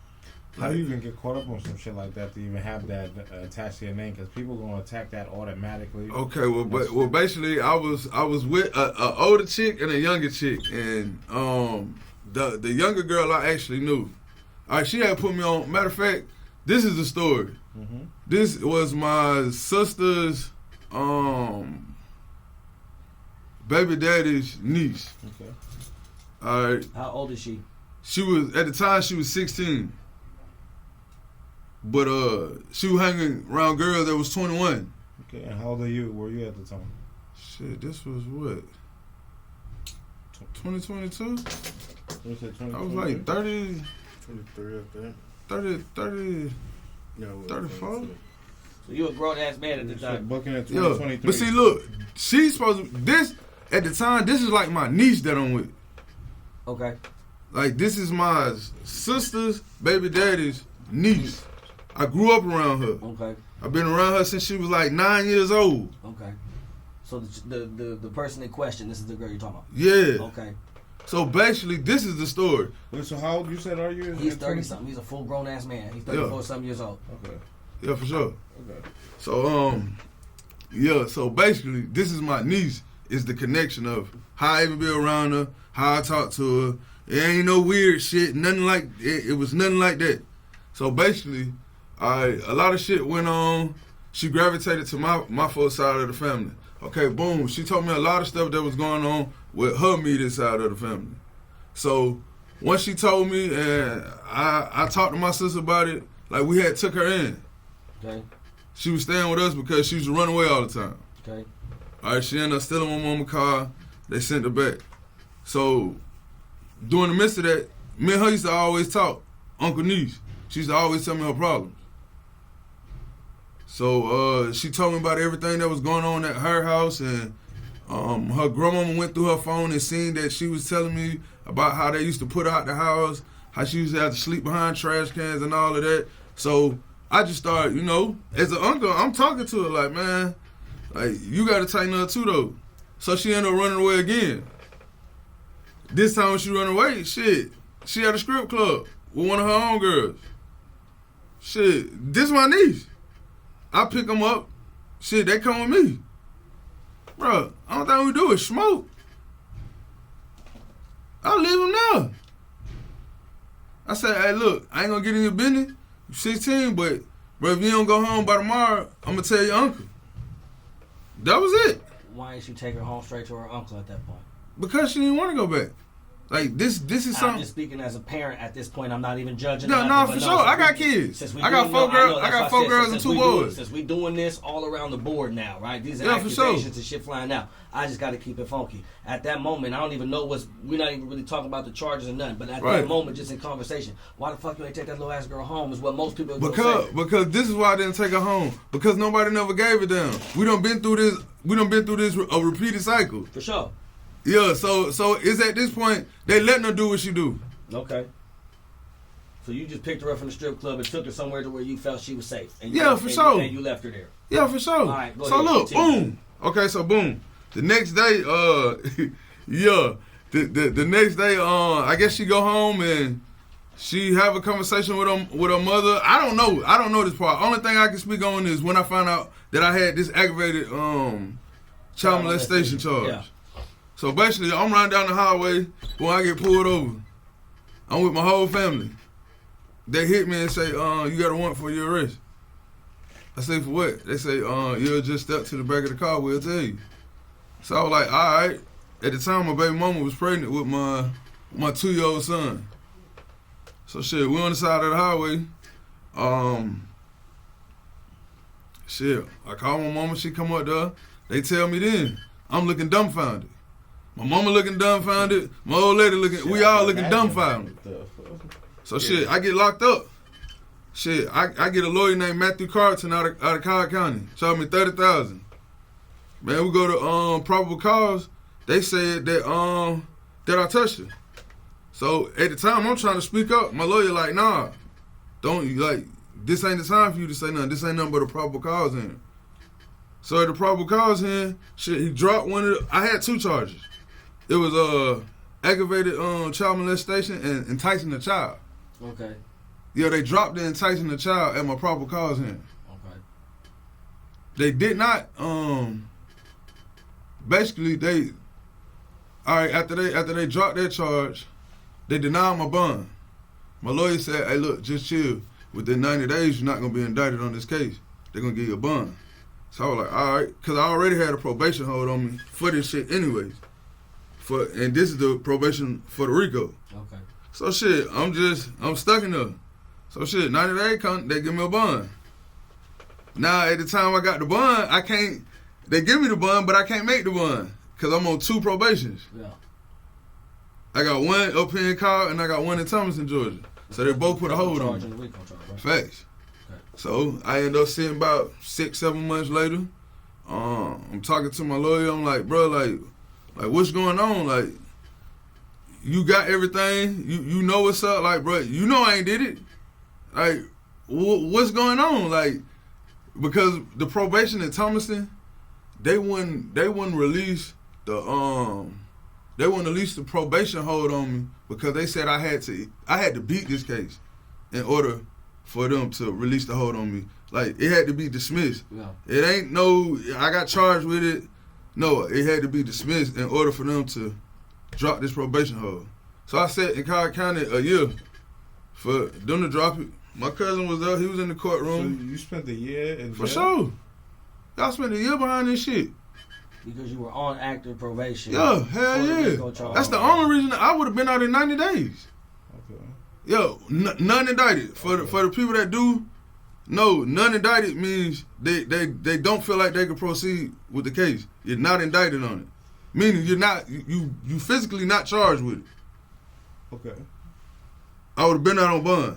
How do you even get caught up on some shit like that to even have that attached to your name? Because people are gonna attack that automatically. Okay, well, basically, I was with a older chick and a younger chick, and the younger girl I actually knew. All right, she had put me on. Matter of fact, this is the story. Mm-hmm. This was my sister's baby daddy's niece. Okay. All right. How old is she? She was, at the time, she was 16. But she was hanging around girls that was 21. Okay, and how old were you at the time? Shit, this was what? 2022? I was like 30. 23, I think. 30. No, 34? So you a grown ass man at the time. Booking at 2023. Yeah, but see, look, she's supposed to, this, at the time, this is like my niece that I'm with. Okay. Like, this is my sister's baby daddy's niece. I grew up around her. Okay. I've been around her since she was like 9 years old. Okay. So the person in question, this is the girl you're talking about? Yeah. Okay. So basically, this is the story. Wait, so how old you said are you? He's 30-something. He's a full grown-ass man. He's 34-something years old. Okay. Yeah, for sure. Okay. So, so basically, this is my niece. Is the connection of how I even be around her, how I talk to her. It ain't no weird shit, nothing like it was nothing like that. So basically, a lot of shit went on. She gravitated to my full side of the family. Okay, boom. She told me a lot of stuff that was going on with her immediate side of the family. So once she told me, and I talked to my sister about it, like we had took her in. Okay. She was staying with us because she used to run away all the time. Okay. All right, she ended up stealing my mama's car. They sent her back. So during the midst of that, me and her used to always talk. Uncle Niece. She used to always tell me her problems. So she told me about everything that was going on at her house, and her grandmama went through her phone and seen that she was telling me about how they used to put her out the house, how she used to have to sleep behind trash cans and all of that. So I just started, as an uncle, I'm talking to her like, man, like, you got to tighten her too, though. So she ended up running away again. This time when she ran away, shit, she had a strip club with one of her own girls. Shit, this my niece. I pick them up. Shit, they come with me. Bruh, all thing we do is smoke. I leave them there. I say, hey, look, I ain't gonna get in your business. You 16, but bro, if you don't go home by tomorrow, I'm gonna tell your uncle. That was it. Why didn't you take her home straight to her uncle at that point? Because she didn't want to go back. Like, this is something. I'm just speaking as a parent at this point. I'm not even judging. No, for sure. I got kids. I got four girls and two boys. Since we doing this all around the board now, right? These are accusations and shit flying out. I just got to keep it funky. At that moment, I don't even know we're not even really talking about the charges or nothing. But at that moment, just in conversation, why the fuck you ain't take that little ass girl home is what most people are going to say. Because this is why I didn't take her home. Because nobody never gave it down. We done been through this. A repeated cycle. For sure. Yeah, so it's at this point, they letting her do what she do. Okay. So you just picked her up from the strip club and took her somewhere to where you felt she was safe. And for sure. And you left her there. Yeah, for sure. All right, go so ahead, look, continue. boom. Okay, so boom. The next day, the next day, I guess she go home and she have a conversation with her mother. I don't know this part. Only thing I can speak on is when I found out that I had this aggravated child molestation charge. Yeah. So basically, I'm riding down the highway when I get pulled over. I'm with my whole family. They hit me and say, you got a warrant for your arrest. I say, for what? They say, you'll just step to the back of the car, we'll tell you. So I was like, all right. At the time, my baby mama was pregnant with my 2-year-old son. So shit, we on the side of the highway. Shit, I call my mama, she come up there. They tell me then, I'm looking dumbfounded. My mama looking dumbfounded, my old lady looking, we all looking dumbfounded. So shit, I get locked up. Shit, I get a lawyer named Matthew Carlton out of Cobb County. Charge me $30,000. Man, we go to probable cause. They said that I touched her. So at the time, I'm trying to speak up. My lawyer like, nah, don't like. This ain't the time for you to say nothing. This ain't nothing but a probable cause in. So at the probable cause in, shit, he dropped one of the. I had 2 charges. It was aggravated child molestation and enticing a child. Okay. Yeah, they dropped the enticing the child at my probable cause hearing. Okay. They did not. Basically, they. All right, after they dropped their charge, they denied my bond. My lawyer said, "Hey, look, just chill. Within 90 days, you're not gonna be indicted on this case. They're gonna give you a bond." So I was like, "All right," because I already had a probation hold on me for this shit, anyways. And this is the probation for the RICO. Okay. So shit, I'm stuck in there. So shit, 90 days come, they give me a bond. Now at the time I got the bond, I can't. They give me the bond, but I can't make the bond because I'm on 2 probations. Yeah. I got one up here in Cobb and I got one in Thomason, Georgia. So they both put a hold on me. Facts. Okay. So I end up sitting about 6-7 months later. I'm talking to my lawyer. I'm like, bro, like what's going on? Like, you got everything. You know what's up. Like, bro, you know I ain't did it. Like, what's going on? Like, because the probation in Thomason, they wouldn't release the probation hold on me because they said I had to beat this case in order for them to release the hold on me. Like, it had to be dismissed. Yeah. It ain't I got charged with it. No, it had to be dismissed in order for them to drop this probation hold. So I sat in Cobb County a year for them to drop it. My cousin was there. He was in the courtroom. So you spent a year in jail? For sure. Y'all spent a year behind this shit. Because you were on active probation. Yeah, hell yeah. That's the only reason I would have been out in 90 days. Okay. Yo, none indicted. For the people that do, no, none indicted means they don't feel like they can proceed with the case. You're not indicted on it. Meaning you're not, you physically not charged with it. Okay. I would have been out on bond.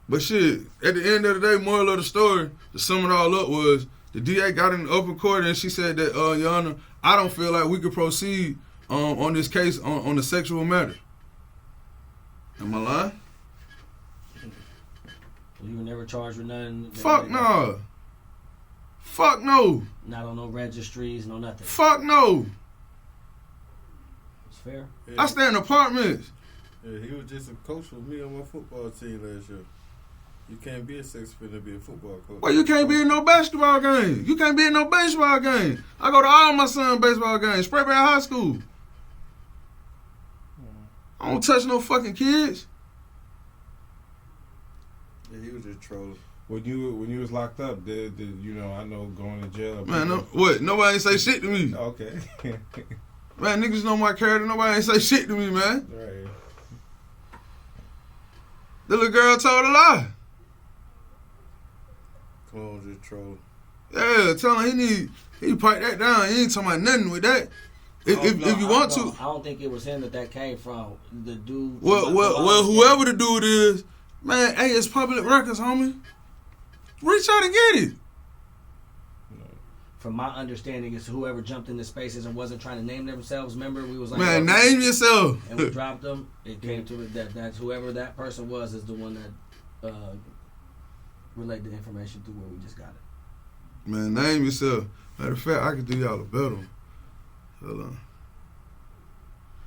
But shit, at the end of the day, moral of the story, to sum it all up was, the DA got in the open court and she said that, Your Honor, I don't feel like we could proceed on this case on the sexual matter. Am I lying? You were never charged with nothing? Fuck no. Fuck no. Not on no registries, no nothing? Fuck no. It's fair. I stay in apartments. Yeah, he was just a coach with me on my football team last year. You can't be a sex offender to be a football coach. Well, you can't be in no basketball game. You can't be in no baseball game. I go to all my son's baseball games. Sprayberry High School. I don't touch no fucking kids. Yeah, he was just trolling. When you was locked up, did you know? I know going to jail. Man, what? Nobody ain't say shit to me. Okay. Man, niggas know my character. Nobody ain't say shit to me, man. Right. The little girl told a lie. Come on, just trolling. Yeah, tell him he pipe that down. He ain't talking about nothing with that. If you want to. I don't think it was him that came from. The dude. Well, whoever the dude is, man, hey, it's public records, homie. Reach out and get it. From my understanding, it's whoever jumped into spaces and wasn't trying to name themselves. Remember, we was like, man, name yourself. And we dropped them. It came to it that's whoever that person was is the one that relayed the information through where we just got it. Man, name yourself. Matter of fact, I could do y'all a better one. Hold on.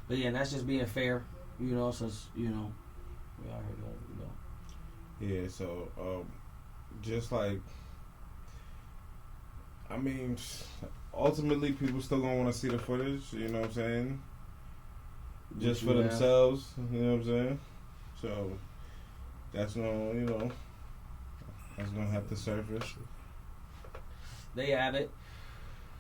But yeah, that's just being fair, you know. Since you know, we out here doing, you know. Yeah. So, just like, I mean, ultimately, people still gonna want to see the footage. You know what I'm saying? Just for themselves. You know what I'm saying? So that's no, you know, that's gonna have to surface. They have it.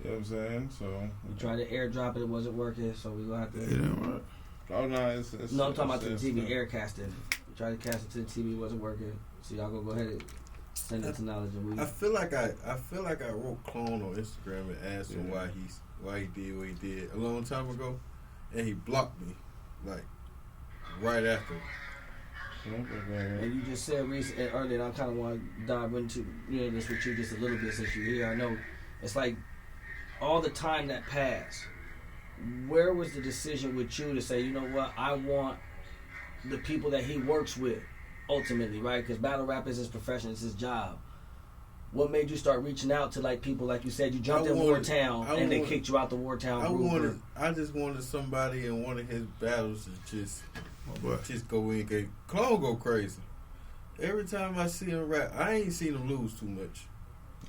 You know what I'm saying? So We tried to airdrop it, it wasn't working, so we gonna have to. It ain't right. oh no, it's No, I'm talking about to the it's- TV, air casting. We tried to cast it to the TV, it wasn't working. So y'all gonna go ahead and send it to Knowledge and we. I feel like I wrote clone on Instagram and asked him why he did what he did a long time ago, and he blocked me, like right after. And you just said earlier, and I kind of want to dive into this with you just a little bit since you're here. I know it's like all the time that passed. Where was the decision with you to say, you know what, I want the people that he works with, ultimately, right? Because battle rap is his profession, it's his job. What made you start reaching out to like people like you said you jumped in Wartown and they kicked you out the Wartown group? I just wanted somebody in one of his battles to just go in. Cause Clone go crazy. Every time I see him rap, I ain't seen him lose too much.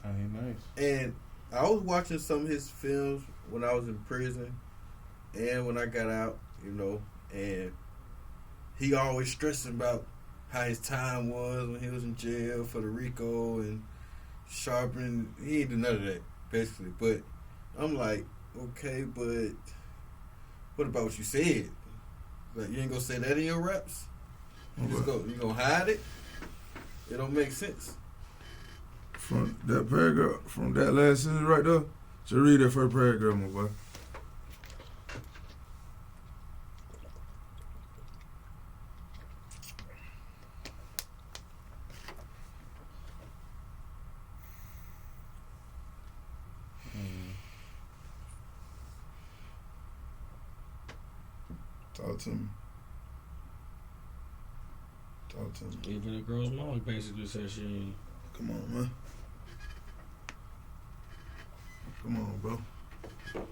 I ain't nice. And I was watching some of his films when I was in prison and when I got out, you know, and he always stressing about how his time was when he was in jail for the RICO and sharpening. He ain't do none of that, basically. But I'm like, okay, but what about what you said? Like, you ain't gonna say that in your raps? You gonna hide it? It don't make sense. From that paragraph, from that last sentence right there, just read that first paragraph, my boy. Talk to me. Talk to me. Even the girl's mom basically said she ain't. Come on, man. Come on, bro.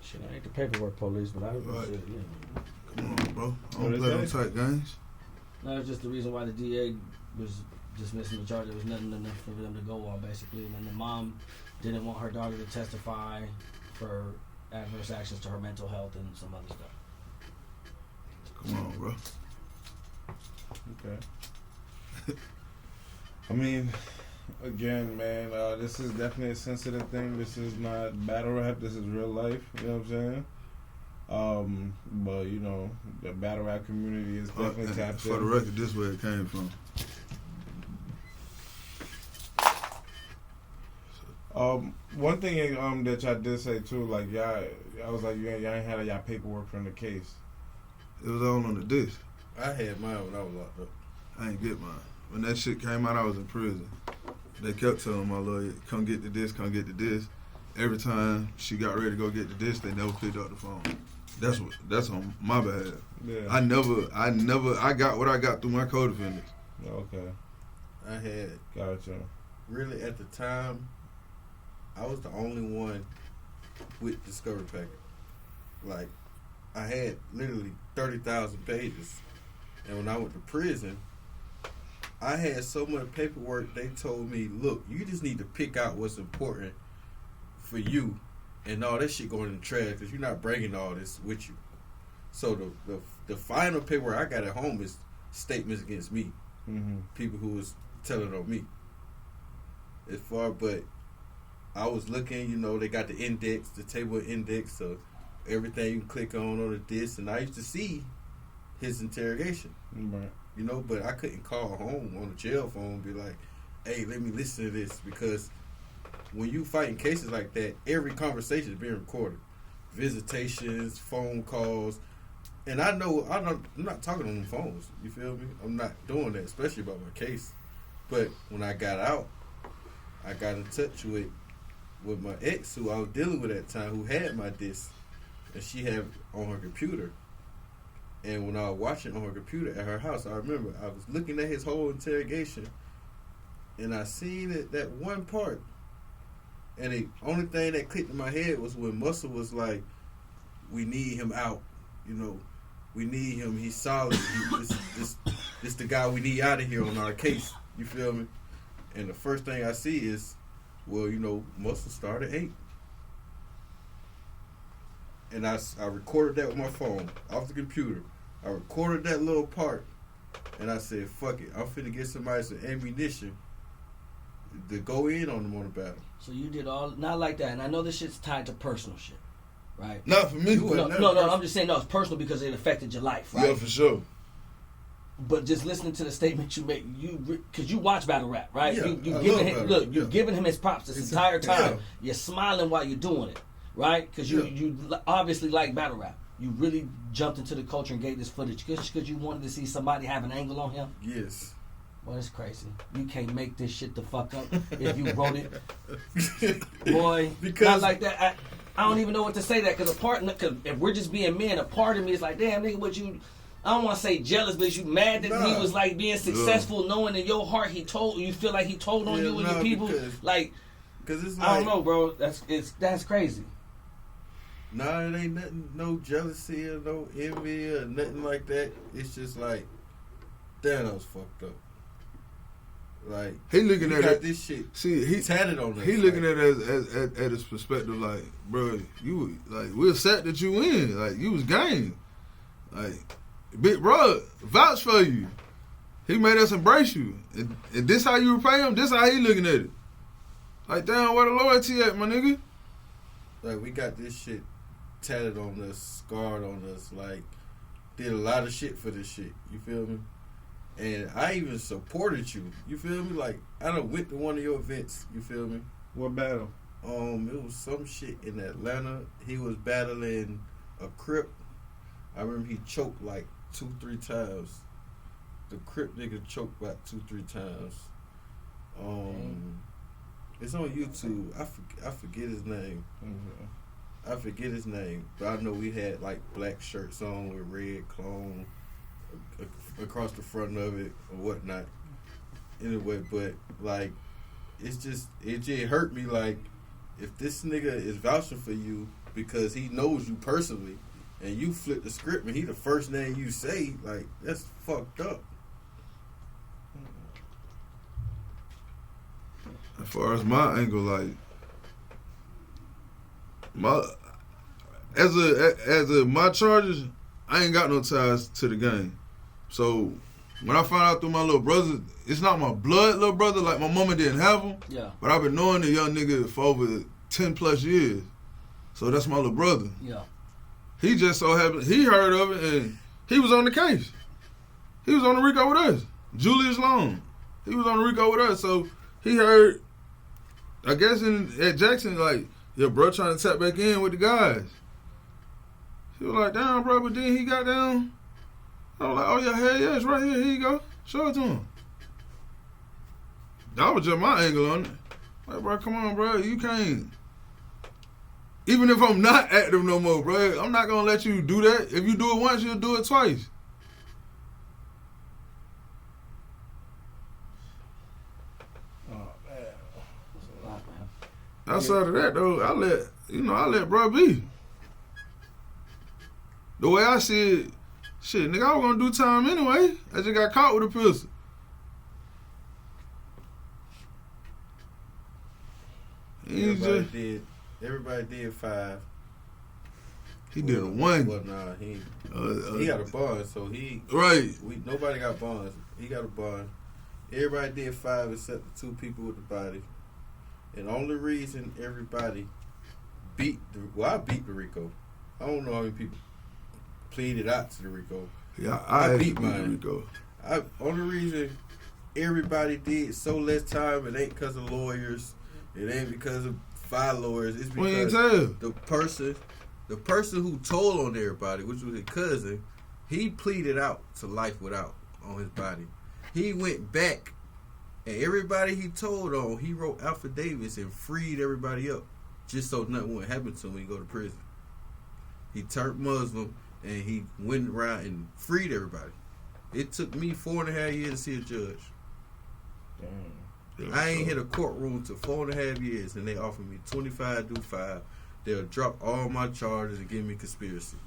Shit, I ain't the paperwork police, but I Right. shit, yeah. Come on, bro. I What don't is play that? them tight games. No, it's just the reason why the DA was dismissing the charge. There was nothing enough for them to go on, basically. And then the mom didn't want her daughter to testify for adverse actions to her mental health and some other stuff. Come on, bro. Okay. I mean, again, man, this is definitely a sensitive thing. This is not battle rap. This is real life. You know what I'm saying? But you know, the battle rap community is definitely tapped For the in. record, this is where it came from. One thing that y'all did say too, like y'all, I was like, y'all ain't had y'all paperwork from the case. It was all on the disc. I had mine when I was locked up. I ain't get mine. When that shit came out, I was in prison. They kept telling my lawyer, come get the disc, come get the disc. Every time she got ready to go get the disc, they never picked up the phone. That's on my behalf. Yeah. I got what I got through my co-defendants. Okay. I had, Gotcha. really at the time, I was the only one with Discovery Packet. Like, I had literally 30,000 pages. And when I went to prison, I had so much paperwork, they told me, look, you just need to pick out what's important for you and all that shit going in the trash because you're not bringing all this with you. So the final paperwork I got at home is statements against me. Mm-hmm. People who was telling on me. As far, but I was looking, you know, they got the index, the table index, so everything you can click on the disc, and I used to see his interrogation. Right. You know, but I couldn't call home on the jail phone and be like, hey, let me listen to this, because when you fighting cases like that, every conversation is being recorded. Visitations, phone calls, and I'm not talking on the phones, you feel me? I'm not doing that, especially about my case. But when I got out, I got in touch with my ex who I was dealing with at the time, who had my disc, and she had it on her computer. And when I was watching on her computer at her house, I remember I was looking at his whole interrogation, and I seen it, that one part. And the only thing that clicked in my head was when Muscle was like, we need him out, you know. We need him. He's solid. This the guy we need out of here on our case. You feel me? And the first thing I see is, well, you know, Muscle started 8. And I recorded that with my phone off the computer. I recorded that little part, and I said, fuck it. I'm finna get somebody some ammunition to go in on them on the battle. So you did all, not like that. And I know this shit's tied to personal shit, right? Not for me. No, I'm just saying, no, it's personal because it affected your life, right? Yeah, for sure. But just listening to the statement you make, because you watch battle rap, right? Yeah, You're giving him his props this entire time. Yeah. You're smiling while you're doing it, right? Because you obviously like battle rap. You really jumped into the culture and gave this footage because you wanted to see somebody have an angle on him. Yes. Boy, it's crazy. You can't make this shit the fuck up if you wrote it. Boy, Because not like that. I don't even know what to say that because if we're just being men, a part of me is like, damn, nigga, what you... I don't want to say jealous, but you mad that he was like being successful, knowing in your heart you feel like he told on you and your people. Because it's like, I don't know, bro. That's crazy. Nah, it ain't nothing, no jealousy or no envy or nothing like that. It's just like, damn, I was fucked up. Like, he looking at it. This shit. See, he tatted on us. He looking at it at his perspective, like, bro, you like we're set that you win, like you was game, like big bro, vouch for you. He made us embrace you, and this how you repay him. This how he looking at it. Like, damn, where the loyalty at, my nigga? Like, we got this shit tatted on us, scarred on us. Like, did a lot of shit for this shit. You feel me? And I even supported you. You feel me? Like, I done went to one of your events. You feel me? What battle? It was some shit in Atlanta. He was battling a Crip. I remember he choked like 2-3 times. The Crip nigga choked about 2-3 times. It's on YouTube. I forget his name. Mm-hmm. I forget his name, but I know we had like black shirts on with red clone across the front of it or whatnot. Anyway, but like it just hurt me. Like, if this nigga is vouching for you because he knows you personally, and you flip the script and he the first name you say, like, that's fucked up. As far as my angle, like my charges, I ain't got no ties to the game. So when I found out through my little brother, it's not my blood little brother, like my mama didn't have him. Yeah. But I've been knowing the young nigga for over 10 plus years. So that's my little brother. Yeah. He just so happened, he heard of it and he was on the case. He was on the RICO with us. Julius Long. He was on the RICO with us. So he heard, I guess at Jackson, like, your bro trying to tap back in with the guys. He was like, damn, bro, but then he got down. I was like, oh, yeah, hell yeah, it's right here. Here you go. Show it to him. That was just my angle on it. Like, bro, come on, bro. You can't. Even if I'm not active no more, bro, I'm not going to let you do that. If you do it once, you'll do it twice. Outside of that, though, I let bro be. The way I see it, shit, nigga, I was gonna do time anyway. I just got caught with a pistol. Everybody did 5. He did a 1. Well, nah, he got a bond, so nobody got bonds. He got a bond. Everybody did 5 except the 2 people with the body. And the only reason everybody I beat the RICO. I don't know how many people pleaded out to the RICO. Yeah, I beat mine. RICO. Only reason everybody did so less time, it ain't because of lawyers. It ain't because of 5 lawyers. It's because the person who told on everybody, which was his cousin, he pleaded out to life without on his body. He went back. And everybody he told on, he wrote affidavits and freed everybody up just so nothing would happen to him when he go to prison. He turned Muslim and he went around and freed everybody. It took me 4.5 years to see a judge. Damn. I ain't hit a courtroom to 4.5 years and they offered me 25 do 5. They'll drop all my charges and give me conspiracy.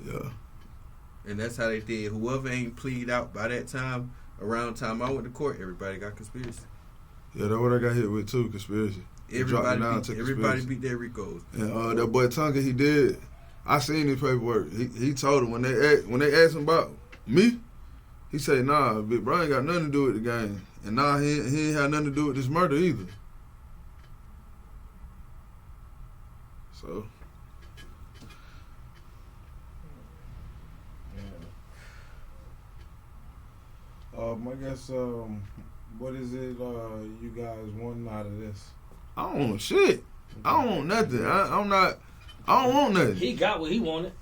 Yeah. And that's how they did. Whoever ain't plead out by that time, around the time I went to court, everybody got conspiracy. Yeah, that's what I got hit with too, conspiracy. Everybody beat their Ricos. And that boy Tonka, he did. I seen his paperwork. He told him when they asked him about me, he said, nah, Big Bro ain't got nothing to do with the game. And nah, he ain't had nothing to do with this murder either. So I guess what is it you guys want out of this? I don't want shit. I don't want nothing. I don't want nothing. He got what he wanted.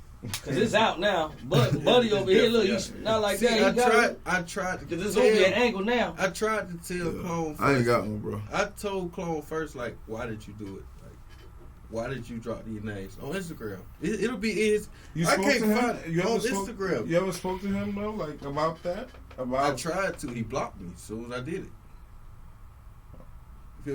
Cause it's out now. But Buddy over here, look, he's not like that. I tried to. Cause it's gonna be an angle now. I tried to tell Clone first. I ain't got one, bro. I told Clone first, like, why did you do it? Like, why did you drop these names on Instagram? It'll be his. I can't find it on Instagram. You ever spoke to him though, like about that? I tried to. He blocked me as soon as I did it.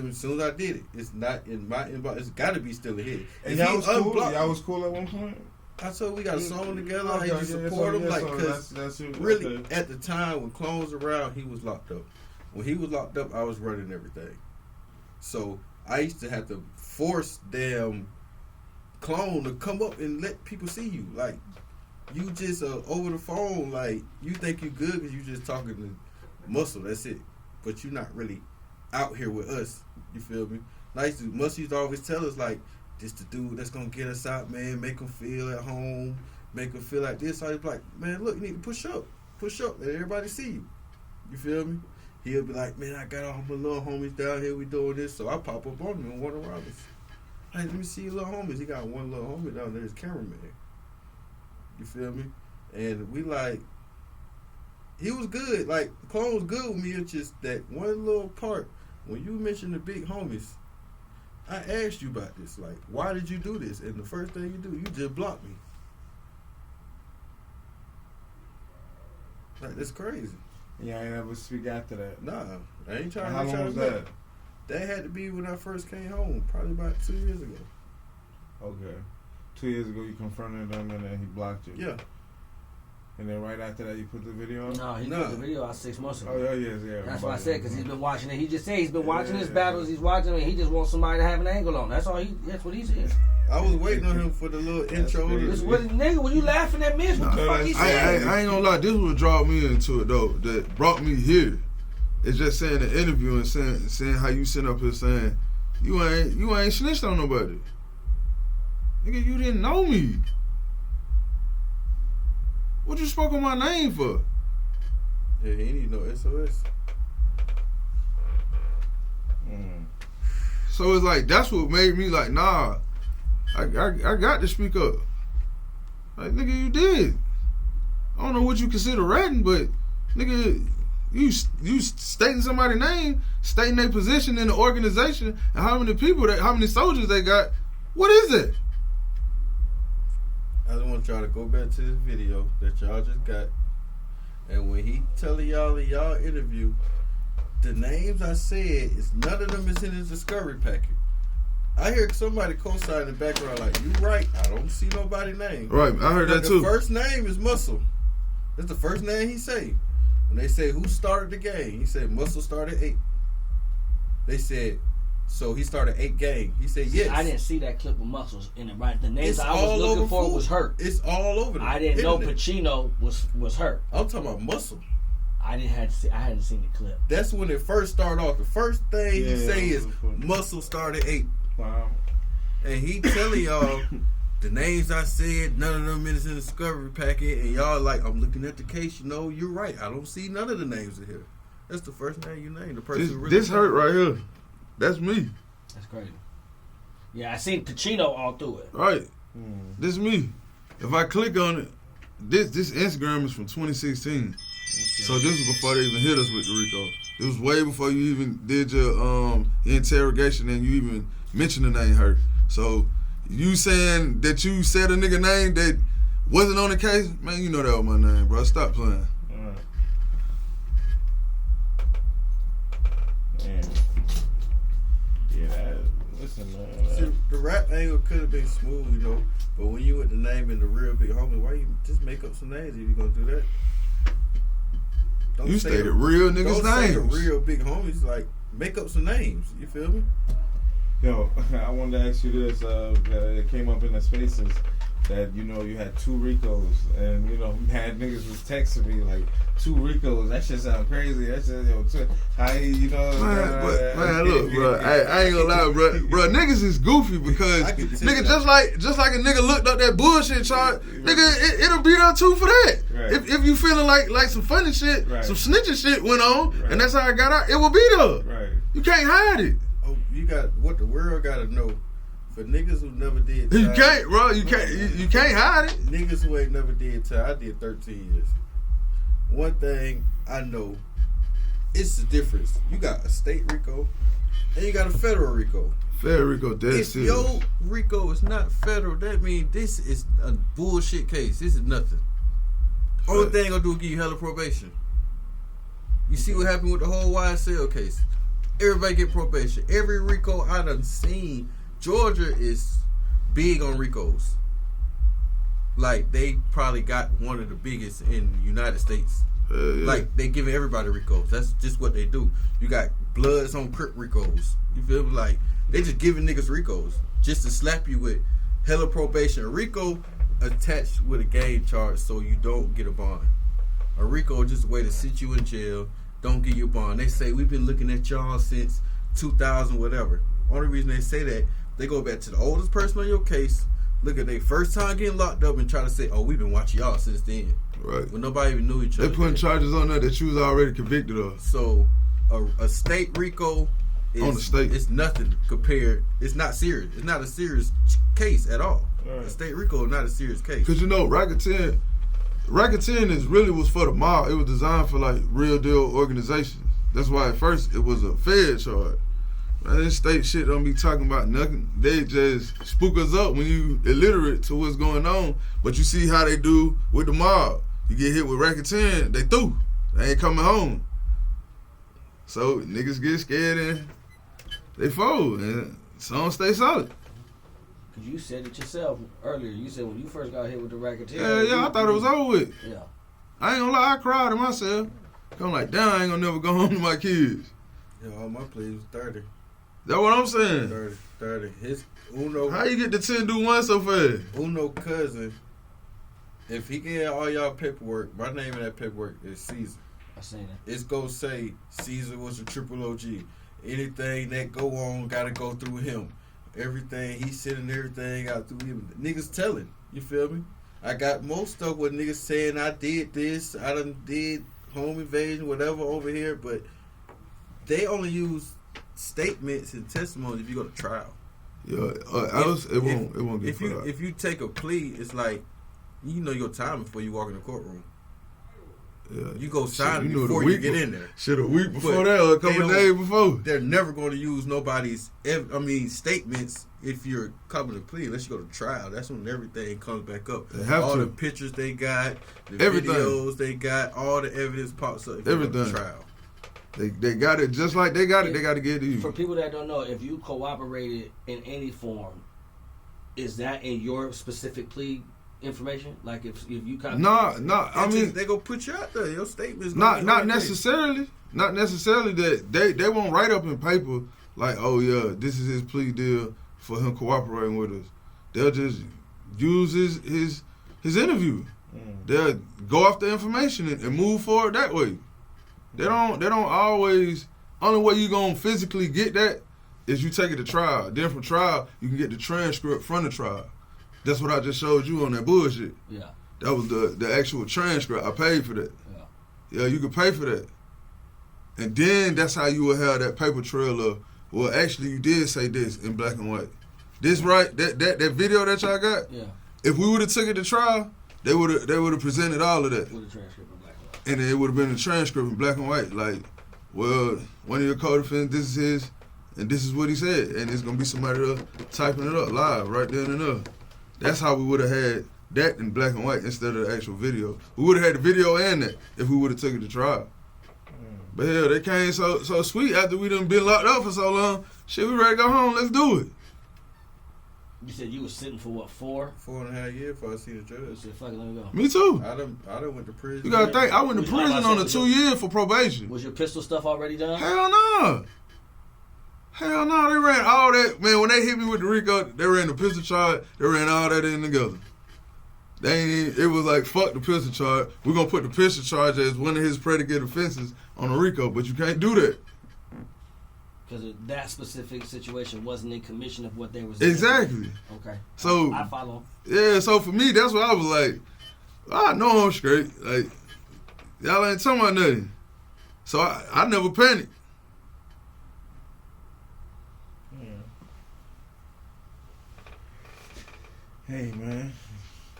As soon as I did it, it's not in my inbox. It's got to be still in his. And y'all was cool. Y'all was cool at one point. I told we got a song together. I used to support him, like, because really at the time when Clone was around, he was locked up. When he was locked up, I was running everything. So I used to have to force damn Clone to come up and let people see you. Like, you just over the phone, like, you think you good because you just talking to Muscle. That's it. But you're not really out here with us. You feel me? Muscle used to always tell us, like, this the dude that's gonna get us out, man. Make them feel at home. Make them feel like this. So he's like, man, look, you need to push up. Let everybody see you. You feel me? He'll be like, man, I got all my little homies down here. We doing this. So I pop up on him and Warner Robbins. Hey, let me see your little homies. He got one little homie down there, his cameraman. You feel me? And we like, he was good. Like, Clone was good with me. It's just that one little part. When you mentioned the big homies, I asked you about this. Like, why did you do this? And the first thing you do, you just block me. Like, that's crazy. Yeah, I ain't ever speak after that. Nah, I ain't trying. How long was that? That had to be when I first came home, probably about 2 years ago. Okay. 2 years ago, you confronted him and then he blocked you. Yeah. And then right after that, you put the video on? No, he put the video out 6 months ago. Oh, yeah. That's what I said, because he's been watching it. He just said he's been watching his battles. He's watching it. He just wants somebody to have an angle on. That's what he said. I was waiting on him for the little intro. Nigga, when you laughing at Mitch, what the fuck he said? I ain't gonna lie. This would draw me into it, though. That brought me here. It's just saying the interview and saying how you sit up here saying, you ain't snitched on nobody. Nigga, you didn't know me. What you spoke on my name for? Yeah, he ain't no SOS. So it's like, that's what made me like, nah, I got to speak up. Like, nigga, you did. I don't know what you consider ratting, but nigga, you stating somebody's name, stating their position in the organization, and how many soldiers they got. What is it? I just want y'all to go back to this video that y'all just got. And when he telling y'all in y'all interview, the names I said, none of them is in his discovery packet. I hear somebody co-sign in the background like, you right, I don't see nobody's name. Right, I heard that too. The first name is Muscle. That's the first name he say. When they say who started the game, he said Muscle started 8. They said, so he started 8 gang. He said yes. I didn't see that clip with Muscles in it, right? The names I was looking for was hurt. It's all over. I didn't know Pacino was hurt. I'm talking about Muscle. I hadn't seen the clip. That's when it first started off. The first thing he say is Muscle started 8. Wow. And he telling y'all the names I said, none of them is in the discovery packet, and y'all like, I'm looking at the case. You know, you're right. I don't see none of the names in here. That's the first name you named. The person this hurt right here. That's me. That's crazy. Yeah, I seen Pacino all through it. Right. This is me. If I click on it, this Instagram is from 2016. Okay. So this was before they even hit us with the Rico. It was way before you even did your interrogation and you even mentioned the name Hurt. So you saying that you said a nigga name that wasn't on the case, man, you know that was my name, bro. Stop playing. Man. Yeah, listen, man. the rap angle could have been smooth, you know. But when you with the name and the real big homie, why you just make up some names if you gonna do that? You stated real niggas' don't say the names. real big homies. Like, make up some names. You feel me? Yo, I wanted to ask you this. It came up in the spaces that, you know, you had 2 Ricos, and, you know, mad niggas was texting me like 2 Ricos. That shit sound crazy. That shit, how you know? Man, look, bro. I ain't gonna lie, bro. Niggas is goofy because nigga just like a nigga looked up that bullshit chart, nigga, it'll be there too for that. Right. If you feeling like some funny shit, right. some snitching shit went on, right. and that's how it got out, it will be there. Right. You can't hide it. Oh, you got what the world gotta know. For niggas who never did time, You can't, bro. You can't hide it. Niggas who ain't never did time. I did 13 years. One thing I know, it's the difference. You got a state RICO and you got a federal RICO. Federal RICO, dead If serious. your RICO is not federal, that means this is a bullshit case. This is nothing. Only thing gonna do is give you hella probation. You see what happened with the whole YSL case? Everybody get probation. Every RICO I done seen, Georgia is big on RICOs. Like, they probably got one of the biggest in the United States. Yeah. Like, they giving everybody RICOs. That's just what they do. You got Bloods on Crip RICOs. You feel me? Like, they just giving niggas RICOs just to slap you with hella probation. A RICO attached with a game charge so you don't get a bond. A RICO is just a way to sit you in jail, don't give you a bond. They say, we've been looking at y'all since 2000 whatever. Only reason they say that, they go back to the oldest person on your case, look at their first time getting locked up and try to say, oh, we've been watching y'all since then. Right. When nobody even knew each other. They putting charges on there that you was already convicted of. So a state RICO is On the state. It's nothing compared. It's not serious. It's not a serious case at all. Right. A state RICO is not a serious case. Cause you know, racketeering is really was for the mob. It was designed for like real deal organizations. That's why at first it was a Fed charge. Man, this state shit don't be talking about nothing. They just spook us up when you illiterate to what's going on. But you see how they do with the mob. You get hit with racketeering, they through. They ain't coming home. So niggas get scared and they fold. And some stay solid. Cause you said it yourself earlier. You said when you first got hit with the racketeer. Yeah, I thought it was over with. Yeah. I ain't gonna lie, I cried to myself. I'm like, damn, I ain't gonna never go home to my kids. Yeah, all my plays was 30. That's what I'm saying. 30. His Uno. How you get the 10 do 1 so fast? Uno cousin. If he get all y'all paperwork, my name in that paperwork is Caesar. I seen it. It's gonna say Caesar was a triple OG. Anything that go on gotta go through him. Everything he's sending everything out through him. Niggas telling. You feel me? I got most stuff with niggas saying I did this, I done did home invasion, whatever over here, but they only use statements and testimony if you go to trial. Yeah, it won't get put out. If you take a plea, it's like you know your time before you walk in the courtrum. Yeah. You go sign Shit, before you get in there. Shit, a week before But that or a couple days before. They're never going to use nobody's, statements if you're coming to plea unless you go to trial. That's when everything comes back up. They have all to. the pictures they got, the Everything. videos they got, all the evidence pops up if you go to Everything. trial. They got it just like they got it. They got to get it to you. For people that don't know, if you cooperated in any form, is that in your specific plea information? Like if you kind of No. I mean, they go put you out there. Your statements. not necessarily. Not necessarily that they won't write up in paper like, oh yeah, this is his plea deal for him cooperating with us. They'll just use his interview. They'll go off the information and move forward that way. They don't always. Only way you gonna physically get that is you take it to trial. Then from trial you can get the transcript from the trial. That's what I just showed you on that bullshit. Yeah. That was the actual transcript. I paid for that. Yeah, you could pay for that. And then that's how you will have that paper trail of, well, actually you did say this in black and white. This right, that video that y'all got, yeah. If we would have took it to trial, they would have presented all of that. With a transcript in black and white. And it would have been a transcript in black and white. Like, well, one of your co-defendants, this is his, and this is what he said. And it's going to be somebody else typing it up live right then and there. That's how we would have had that in black and white instead of the actual video. We would have had the video and that if we would have took it to trial. But hell, they came so sweet after we done been locked up for so long. Shit, we ready to go home. Let's do it. You said you was sitting for what, 4? 4.5 years before I see the You judge. said, fuck it, let me go. Me too. I done went to prison. You gotta think. I went to Which one prison I on a said 2 year for probation. Was your pistol stuff already done? Hell no. Hell no. They ran all that. Man, when they hit me with the RICO, they ran the pistol charge. They ran all that in together. They ain't even, it was like, fuck the pistol charge. We're gonna put the pistol charge as one of his predicate offenses on the RICO, but you can't do that. Because that specific situation wasn't in commission of what they was doing. Exactly. Okay. So I follow. Yeah, so for me, that's what I was like, I know I'm straight. Like, y'all ain't talking about nothing. So I never panicked. Hey man,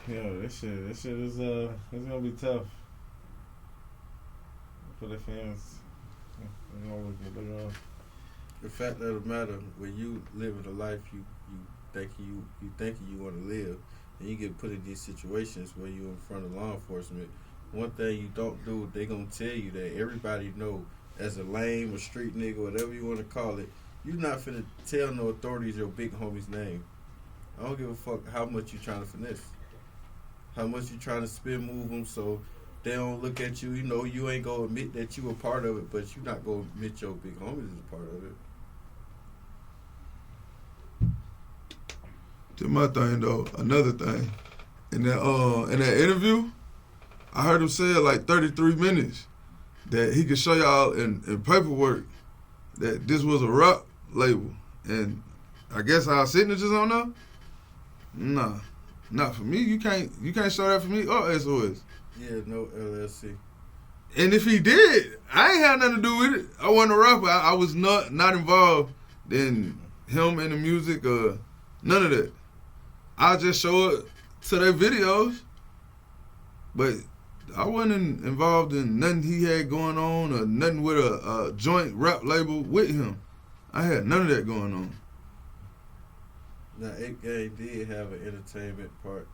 yo, this shit is it's gonna be tough for the fans. You know, look off. The fact of the matter, when you living a life you thinking you want to live, and you get put in these situations where you in front of law enforcement, one thing you don't do, they gonna tell you that everybody know as a lame or street nigga, whatever you want to call it, you not finna tell no authorities your big homie's name. I don't give a fuck how much you trying to finesse, how much you trying to spin move them so they don't look at you. You know, you ain't gonna admit that you a part of it, but you not gonna admit your big homies is a part of it. To my thing though, another thing, in that interview, I heard him say it like 33 minutes that he could show y'all in paperwork that this was a rap label, and I guess our signatures on there. Nah, not for me. You can't show that for me or SOS. Yeah, no LLC. And if he did, I ain't had nothing to do with it. I wasn't a rapper. I was not involved in him and the music or none of that. I just show it to their videos, but I wasn't involved in nothing he had going on or nothing with a joint rap label with him. I had none of that going on. Now, Ape Gang did have an entertainment part.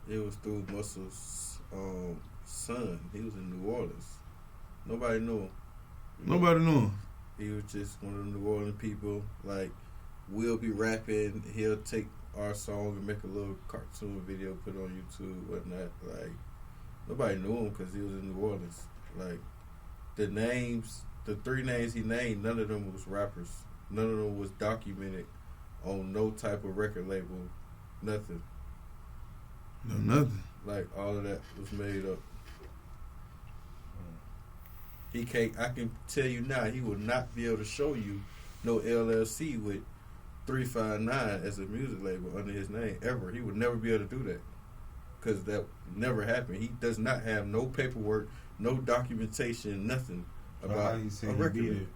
It was through Muscle's son. He was in New Orleans. Nobody knew him. Nobody knew him. He was just one of the New Orleans people. Like, we'll be rapping. He'll take our song and make a little cartoon video, put it on YouTube, whatnot. Like, nobody knew him because he was in New Orleans. Like, the 3 names he named, none of them was rappers. None of them was documented on no type of record label, nothing. No, nothing. Like, all of that was made up. He can't, I can tell you now, he will not be able to show you no LLC with 359 as a music label under his name, ever. He would never be able to do that. Because that never happened. He does not have no paperwork, no documentation, nothing about a record label.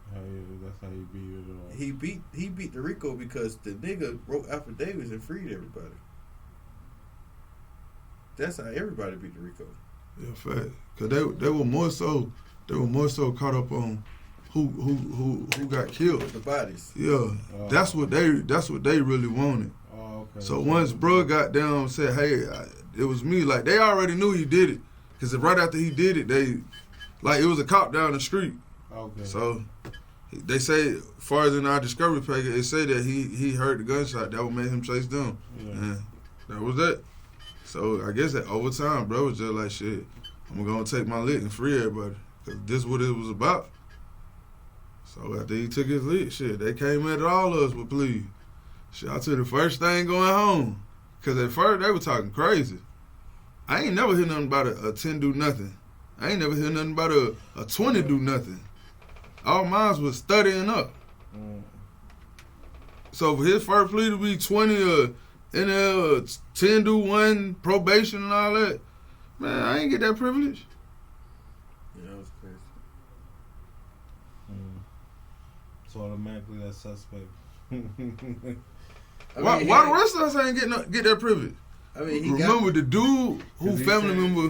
That's how he beat it. He beat the RICO because the nigga wrote affidavits and freed everybody. That's how everybody beat the RICO. Yeah, fact. Cause they were more so caught up on who got killed. The bodies. Yeah, that's what they really wanted. Oh, okay. So once bro got down and said, hey, it was me. Like, they already knew he did it. Cause right after he did it, it was a cop down the street. Okay. So they say, as far as in our discovery package, it say that he heard the gunshot. That what made him chase them. Yeah. And that was that. So I guess that over time, bro was just like, shit, I'm gonna take my lick and free everybody. Cause this is what it was about. So after he took his lick, shit, they came at all of us with pleas. Shit, I took the first thing going home. Cause at first they were talking crazy. I ain't never hear nothing about a 10 do nothing. I ain't never hear nothing about a 20 do nothing. All mine was studying up. So for his first plea to be 20 or NL 10 do 1 probation and all that, man, I ain't get that privilege. Yeah, that was crazy. So automatically that's suspect. Why the rest of us ain't get that privilege? I mean, remember the dude who family member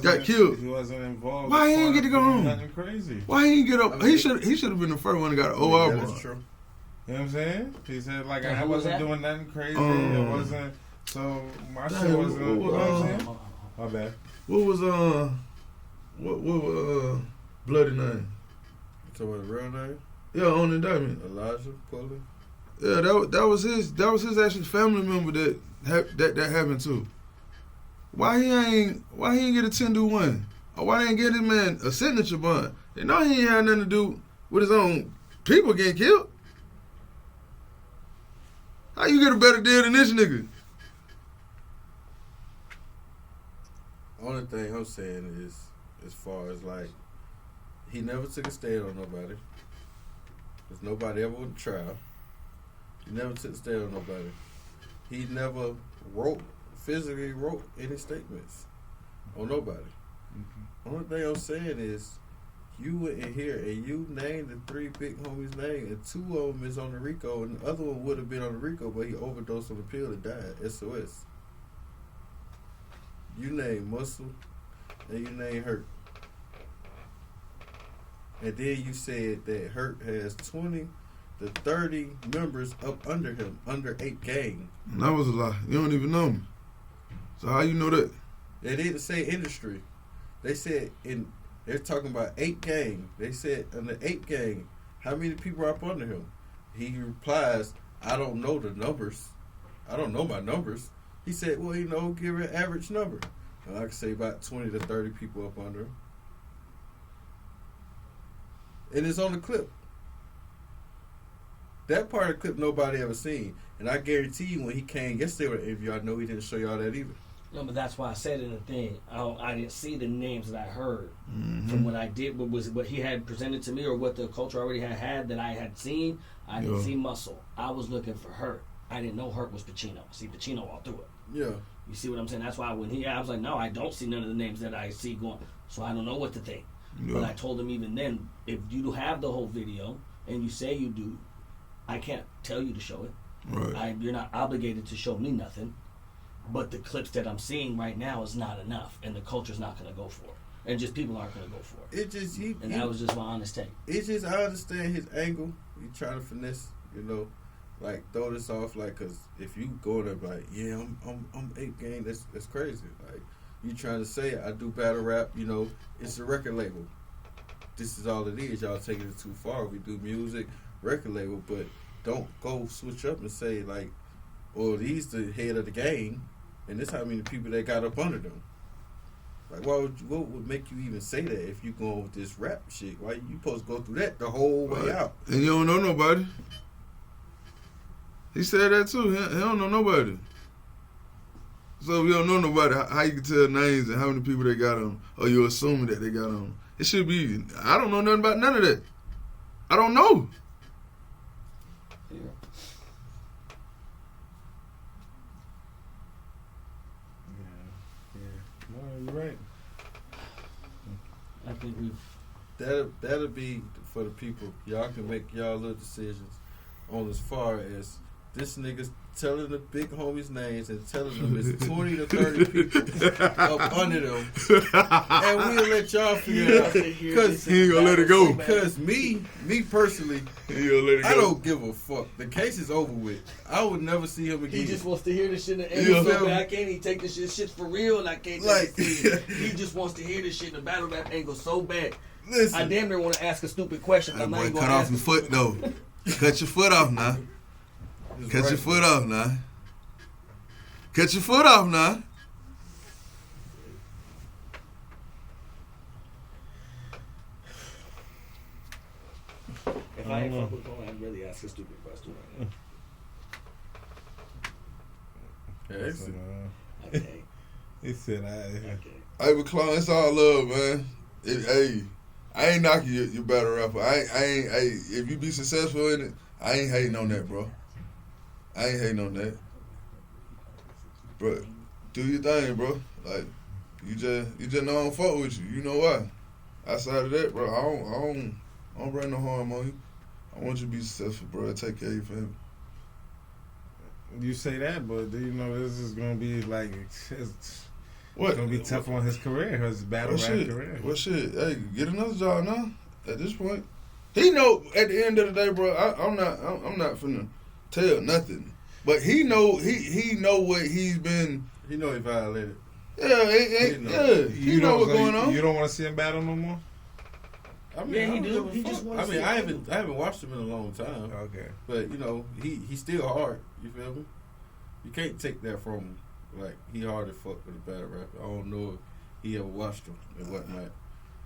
got killed. He wasn't involved. Why he ain't get to go home? Nothing crazy. Why he ain't get up? I mean, he should have been the first one that got an OR. Yeah, that's true. You know what I'm saying? He said like Yeah, I who was wasn't that? doing nothing crazy. It wasn't. So my shit wasn't. You know what I'm saying? My bad. What was what bloody name? So what, real name? Yeah, on the indictment. Elijah Pulley. Yeah, that was his actually family member that happened to. Why he ain't get a 10-1? Or why he ain't get his man a signature bond? They know he ain't had nothing to do with his own people getting killed. How you get a better deal than this nigga? Only thing I'm saying is, as far as like, he never took a stand on nobody. There's nobody ever went to trial. He never took a stand on nobody. He never physically wrote any statements on nobody. Mm-hmm. Only thing I'm saying is, you went in here and you named the 3 big homies' names, and 2 of them is on the RICO, and the other one would have been on the RICO, but he overdosed on the pill and died. SOS. You named Muscle, and you named Hurt. And then you said that Hurt has 20 to 30 members up under him, under Ape Gang. That was a lie. You don't even know me. So how you know that? They didn't say industry. They said they're talking about Ape Gang. They said in the Ape Gang, how many people are up under him? He replies, I don't know the numbers. I don't know my numbers. He said, well, give it an average number. And I could say about 20 to 30 people up under him. And it's on the clip. That part of the clip nobody ever seen. And I guarantee you when he came yesterday with the interview, I know he didn't show y'all that either. No, but that's why I said in the thing, I didn't see the names that I heard from what I did, but was what he had presented to me or what the culture already had that I had seen. I didn't see Muscle. I was looking for Hurt. I didn't know Hurt was Pacino. See Pacino all through it. Yeah. You see what I'm saying? That's why when I was like, no, I don't see none of the names that I see going, so I don't know what to think. Yeah. But I told him even then, if you have the whole video and you say you do, I can't tell you to show it. Right. You're not obligated to show me nothing. But the clips that I'm seeing right now is not enough, and the culture's not going to go for it, and just people aren't going to go for it. That was just my honest take. It's just I understand his angle. He trying to finesse, like throw this off, like, cause if you go there like, yeah, I'm Ape Gang, that's crazy. Like you trying to say I do battle rap, it's a record label. This is all it is. Y'all taking it too far. We do music, record label, but don't go switch up and say like, well, he's the head of the gang. And this how many people they got up under them. Like, what would make you even say that if you going with this rap shit? Why you supposed to go through that the whole way out? And you don't know nobody. He said that too. He don't know nobody. So if you don't know nobody, how you can tell names and how many people they got on, or you assuming that they got on? It should be. I don't know nothing about none of that. I don't know. Yeah. You're right. I think that'll be for the people. Y'all can make y'all little decisions on as far as this nigga's telling the big homies' names and telling them it's 20 to 30 people up under them, and we'll let y'all figure it out. Because he ain't gonna let it go. Because me personally, he gonna let it go. I don't give a fuck. The case is over with. I would never see him again. He just wants to hear this shit and I can't even take this shit for real, and I can't take it. He just wants to hear this shit in the battle rap angle so bad. Listen, I damn near want to ask a stupid question. I'm not even cut off your foot though. Cut your foot off now. Cut your foot off now. Cut your foot off now. If I ain't fuck with Cole, I'd really ask a stupid question. Okay. He said, Hey, but Clown, it's all love, man. I ain't knocking your battle rapper. I ain't. If you be successful in it, I ain't hating on that, bro. I ain't hating on that. Bro, do your thing, bro. Like, you just know I don't fuck with you. You know why? Outside of that, bro, I don't bring no harm on you. I want you to be successful, bro. Take care of your family. You say that, but do you know this is gonna be like it's gonna be tough on his career, his battle rap career. Well, shit. Hey, get another job now. At this point, he know. At the end of the day, bro, I'm not finna tell nothing. But he know what he's been. He know he violated. Yeah, he know what's going on. You don't want to see him battle no more. I mean, Yeah, I he don't do. give a He fuck. just wanna I mean, see I people. haven't watched him in a long time. Okay. But you know, he's still hard. You feel me? You can't take that from him. Like he hard as fuck with a battle rapper. I don't know if he ever watched him and whatnot.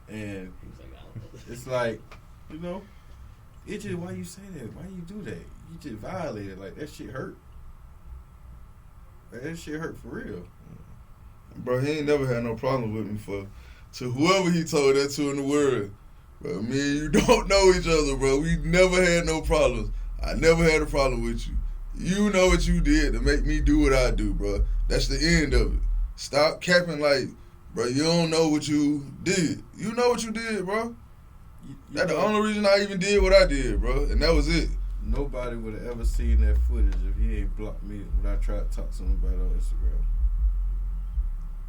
And He's like, I don't know. it's like, you know, it's just why you say that? Why you do that? You just violated. Like that shit hurt. Like, that shit hurt for real. Bro, he ain't never had no problem with me to whoever he told that to in the world. Bro, me and you don't know each other, bro. We never had no problems. I never had a problem with you. You know what you did to make me do what I do, bro. That's the end of it. Stop capping like, bro, you don't know what you did. You know what you did, bro. That's the only reason I even did what I did, bro. And that was it. Nobody would have ever seen that footage if he ain't blocked me when I tried to talk to him about it on Instagram.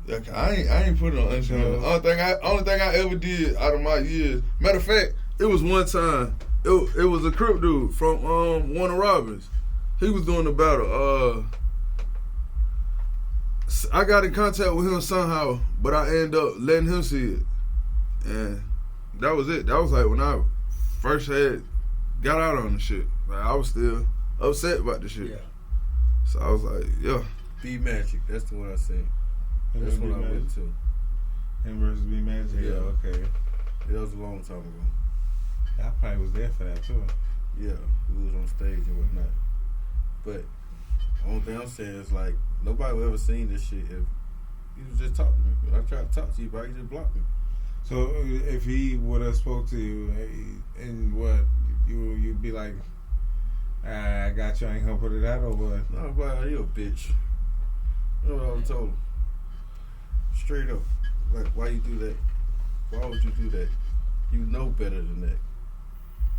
Yeah, I ain't put it on Instagram. Only thing I ever did out of my years. Matter of fact, it was one time. It was a Crip dude from Warner Robins. He was doing the battle. I got in contact with him somehow, but I ended up letting him see it, and that was it. That was like when I first got out on the shit. Like I was still upset about the shit. Yeah. So I was like, yeah. B Magic, that's the one I seen. That's what I went to. Him versus B Magic. Yeah. Okay. That was a long time ago. I probably was there for that too. Yeah, we was on stage and whatnot. But the only thing I'm saying is like nobody would ever seen this shit if you was just talking to me. When I tried to talk to you, bro, you just blocked me. So if he would have spoke to you, and what you'd be like, I got you. I ain't gonna put it out or what? No, bro, you a bitch. You know what I was told him? Straight up. Like, why you do that? Why would you do that? You know better than that.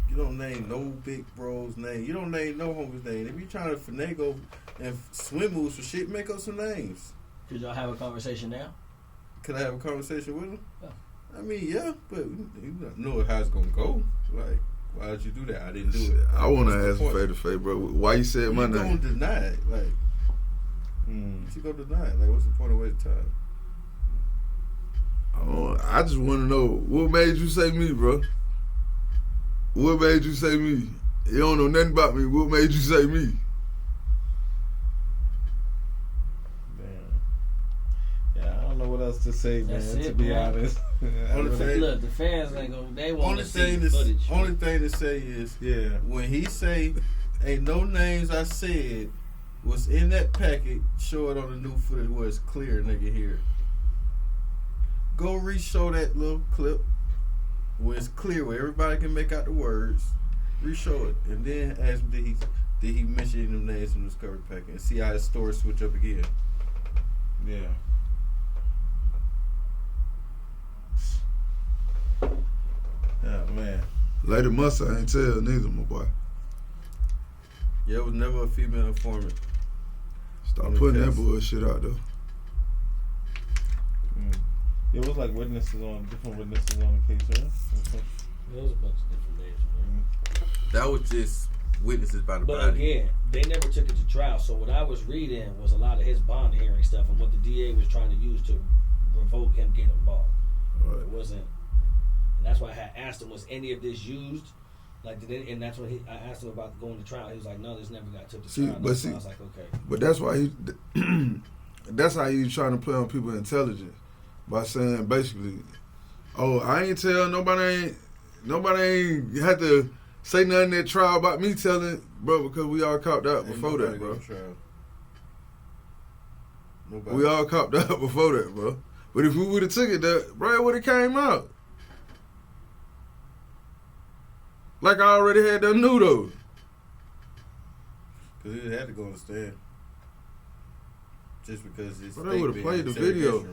You don't name no big bro's name. You don't name no homie's name. If you trying to finagle and swim moves for shit, make up some names. Could y'all have a conversation now? Could I have a conversation with him? Yeah. I mean, yeah, but you don't know how it's gonna go. Like, why did you do that? I didn't do it. I want to What's ask the him point? face to face, bro. Why you said my You name? gonna deny it? Like, you gonna deny it? Like, what's the point of wasting time? I just want to know what made you say me, bro. What made you say me? You don't know nothing about me. What made you say me? Yeah, I don't know what else to say, man. That's To it, be man. honest. Only thing- Look, the fans ain't gonna. They want Only to see thing the footage. only thing to say is Yeah. when he say ain't no names I said was in that packet, show it on the new footage where it's clear and they can hear it. Go re-show that little clip where it's clear where everybody can make out the words. Re-show it and then ask him did he mention them names in the discovery packet and see how his story switch up again. Yeah. Oh man. Lady Musa ain't tell neither, my boy. Yeah, it was never a female informant. Stop On the putting that case. bullshit out there. It was like different witnesses on the case, right? There was a bunch of different names. Man. That was just witnesses by the But body. again, they never took it to trial. So what I was reading was a lot of his bond hearing stuff and what the DA was trying to use to revoke him getting involved. Right. It wasn't, and that's why I had asked him, was any of this used? Like, did it, and that's when I asked him about going to trial. He was like, no, this never got took to See, trial. but That's see- why I was like, okay. But that's why that's how he's trying to play on people's intelligence by saying basically, oh, I ain't tell nobody ain't had to say nothing at trial about me telling, bro, because we all copped out Ain't before nobody that, bro. go to trial. Nobody. We all copped out before that, bro. But if we would have took it there, bro, it would have came out. Like I already had that new though. Because he had to go on the stand. Just because it's. But they would've played the video.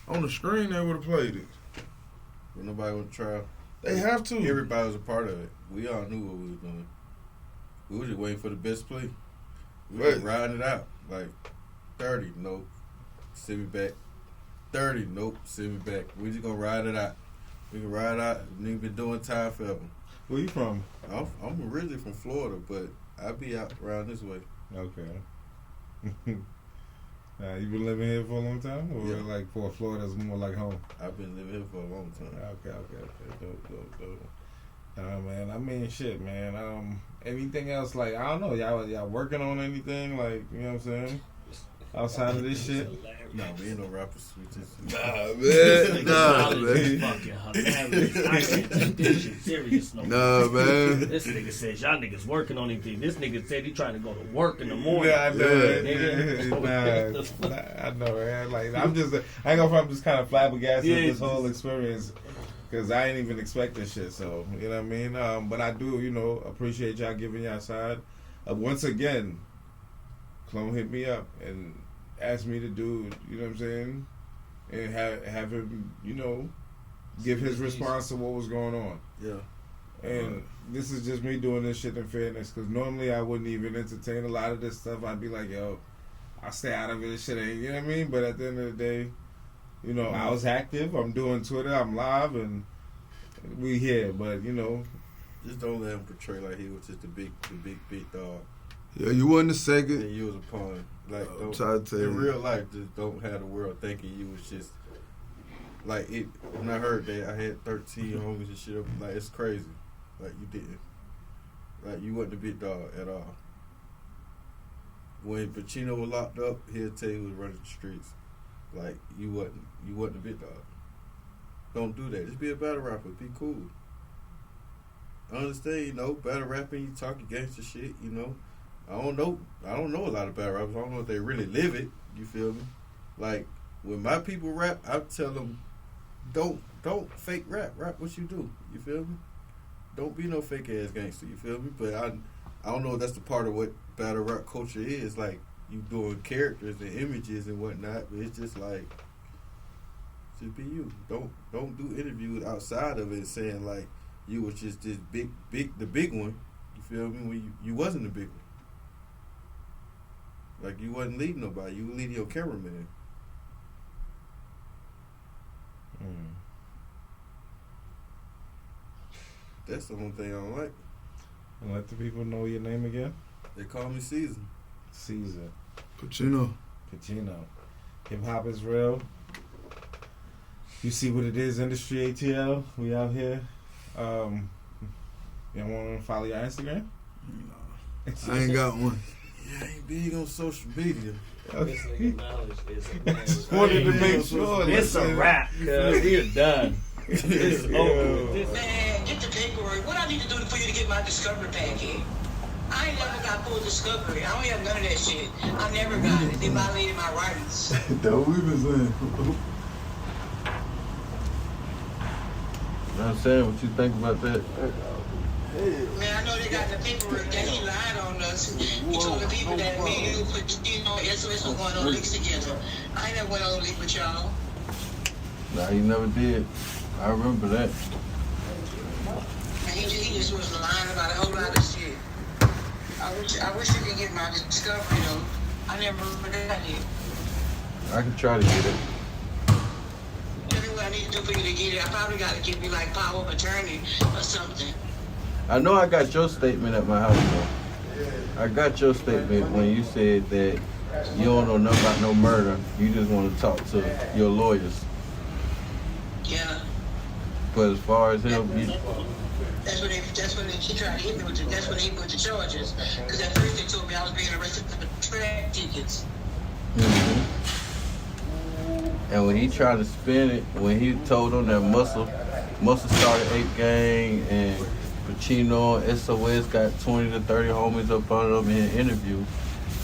On the screen, they would have played it. But nobody went to trial. They have to. Everybody was a part of it. We all knew what we was doing. We were just waiting for the best play. We were just Right. riding it out. Like, 30, nope. Send me back. 30, nope. Send me back. We just gonna ride it out. We can ride out. Nigga been doing time forever. Where you from? I'm originally from Florida, but I be out around this way. Okay. You been living here for a long time, or Yeah. like for Florida's more like home? I've been living here for a long time. Okay. Dope. Man. I mean, shit, man. Anything else? Like, I don't know. Y'all working on anything? Like, you know what I'm saying? Outside of this shit? No, we ain't no rappers. We just Nah, man. Fucking hilarious. I can't take this shit serious no more. Nah, man. This nigga says y'all niggas working on anything. This nigga said he trying to go to work in the morning. Yeah, I know. Nigga. I know, man. Like, I ain't gonna front, I'm just kind of flabbergasted with this whole experience. Because I ain't even expect this shit, so, you know what I mean? But I do, appreciate y'all giving y'all side. Once again, Clone hit me up and asked me to do, you know what I'm saying? And have him, give his response to what was going on. Yeah. And this is just me doing this shit in fairness, because normally I wouldn't even entertain a lot of this stuff. I'd be like, yo, I'll stay out of it, this shit ain't, you know what I mean? But at the end of the day, I was active. I'm doing Twitter. I'm live, and we here. But Just don't let him portray like he was just the big dog. Yeah, you wasn't the second. And you was a pawn. Like, I'm trying to tell you. in real life, just don't have the world thinking you was just like it. When I heard that, I had 13 homies and shit. Like, it's crazy. Like, you didn't. Like, you wasn't the big dog at all. When Pacino was locked up, he'll tell you he was running the streets. Like, you wasn't the big dog. Don't do that. Just be a battle rapper. Be cool. I understand, battle rapping, you talking gangster shit, I don't know a lot of battle rappers. I don't know if they really live it. You feel me? Like, when my people rap, I tell them, don't fake rap. Rap what you do. You feel me? Don't be no fake ass gangster. You feel me? But I don't know if that's the part of what battle rap culture is. Like, you doing characters and images and whatnot, but it's just like, just be you. Don't do interviews outside of it saying like you was just this the big one. You feel me? When you wasn't the big one. Like, you wasn't leading nobody. You were leading your cameraman. That's the only thing I don't like. And let the people know your name again. They call me Caesar. Caesar. Pacino. Hip hop is real. You see what it is, industry ATL. We out here. Y'all want to follow your Instagram? No. I ain't got one. Yeah, I ain't big on social media. This nigga knowledge is Just wanted to make sure. It's a wrap, cuz. We're done. It's over. Man, get the paperwork. What I need to do for you to get my discovery packet? I ain't never got full discovery. I don't have none of that shit. I never got it. They violated my rights. That's what we been saying. You know what I'm saying? What you think about that? Man, I know they got the paperwork that he lied on us. He told the people that me and you put, SOS was going on leaks together. I ain't never went on a leak with y'all. Nah, he never did. I remember that. And he just was lying about a whole lot of shit. I wish you could get my discovery though. I never got it. I can try to get it. Tell me what I need to do for you to get it. I probably got to give you like power of attorney or something. I know I got your statement at my house though. I got your statement when you said that you don't know nothing about no murder. You just want to talk to your lawyers. Yeah. But as far as him, That's when she tried to hit me with that's when they put the charges. Because at first they told me I was being arrested for track tickets. and when he tried to spin it, when he told them that Muscle started Ape Gang and Pacino and SOS got 20 to 30 homies up on him in an interview,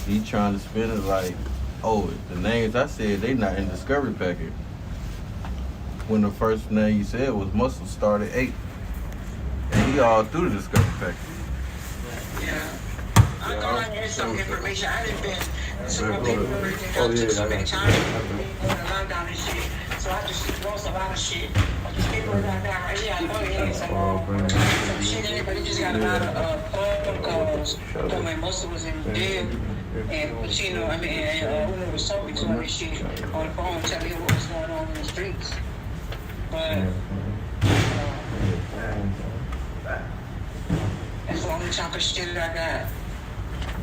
he trying to spin it like, oh, the names I said, they not in Discovery Packet. When the first name you said was Muscle started Ape. And he all through the Discovery Packet. Yeah. I thought I had some information. I didn't been so many paperwork and took so many times on the lockdown and shit. So I just lost a lot of shit. This paperwork I got right here, I know it had some shit in it, but it just got a lot of phone calls. Told my Muscle was in jail. And Pacino, whoever was talking to him and shit on the phone, telling me what was going on in the streets. But that's the only chunk of shit I got.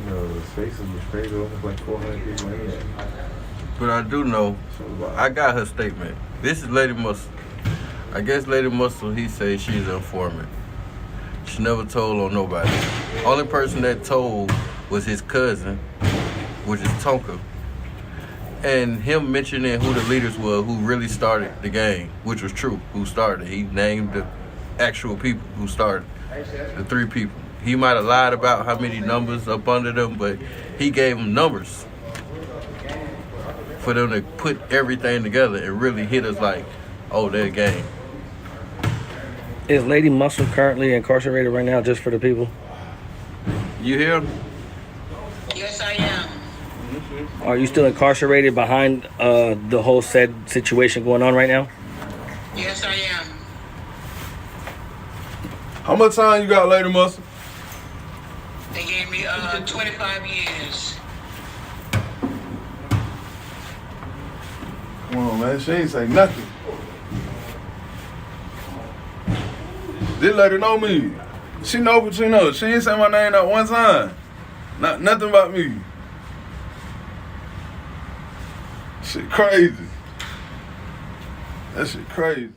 The spaces was crazy. Almost like 400 people in here. but I do know, I got her statement. This is Lady Muscle. I guess Lady Muscle, he says she's an informant. She never told on nobody. Only person that told was his cousin, which is Tonka. And him mentioning who the leaders were who really started the gang, which was true, who started. He named the actual people who started, the 3 people. He might have lied about how many numbers up under them, but he gave them numbers for them to put everything together and really hit us like, oh, they're a gang. Is Lady Muscle currently incarcerated right now, just for the people? You hear him? Yes, I am. Are you still incarcerated behind the whole said situation going on right now? Yes, I am. How much time you got, Lady Muscle? They gave me 25 years. Come on, man. She ain't say nothing. This lady know me. She know Pacino. She ain't say my name not one time. Nothing about me. Shit crazy. That shit crazy.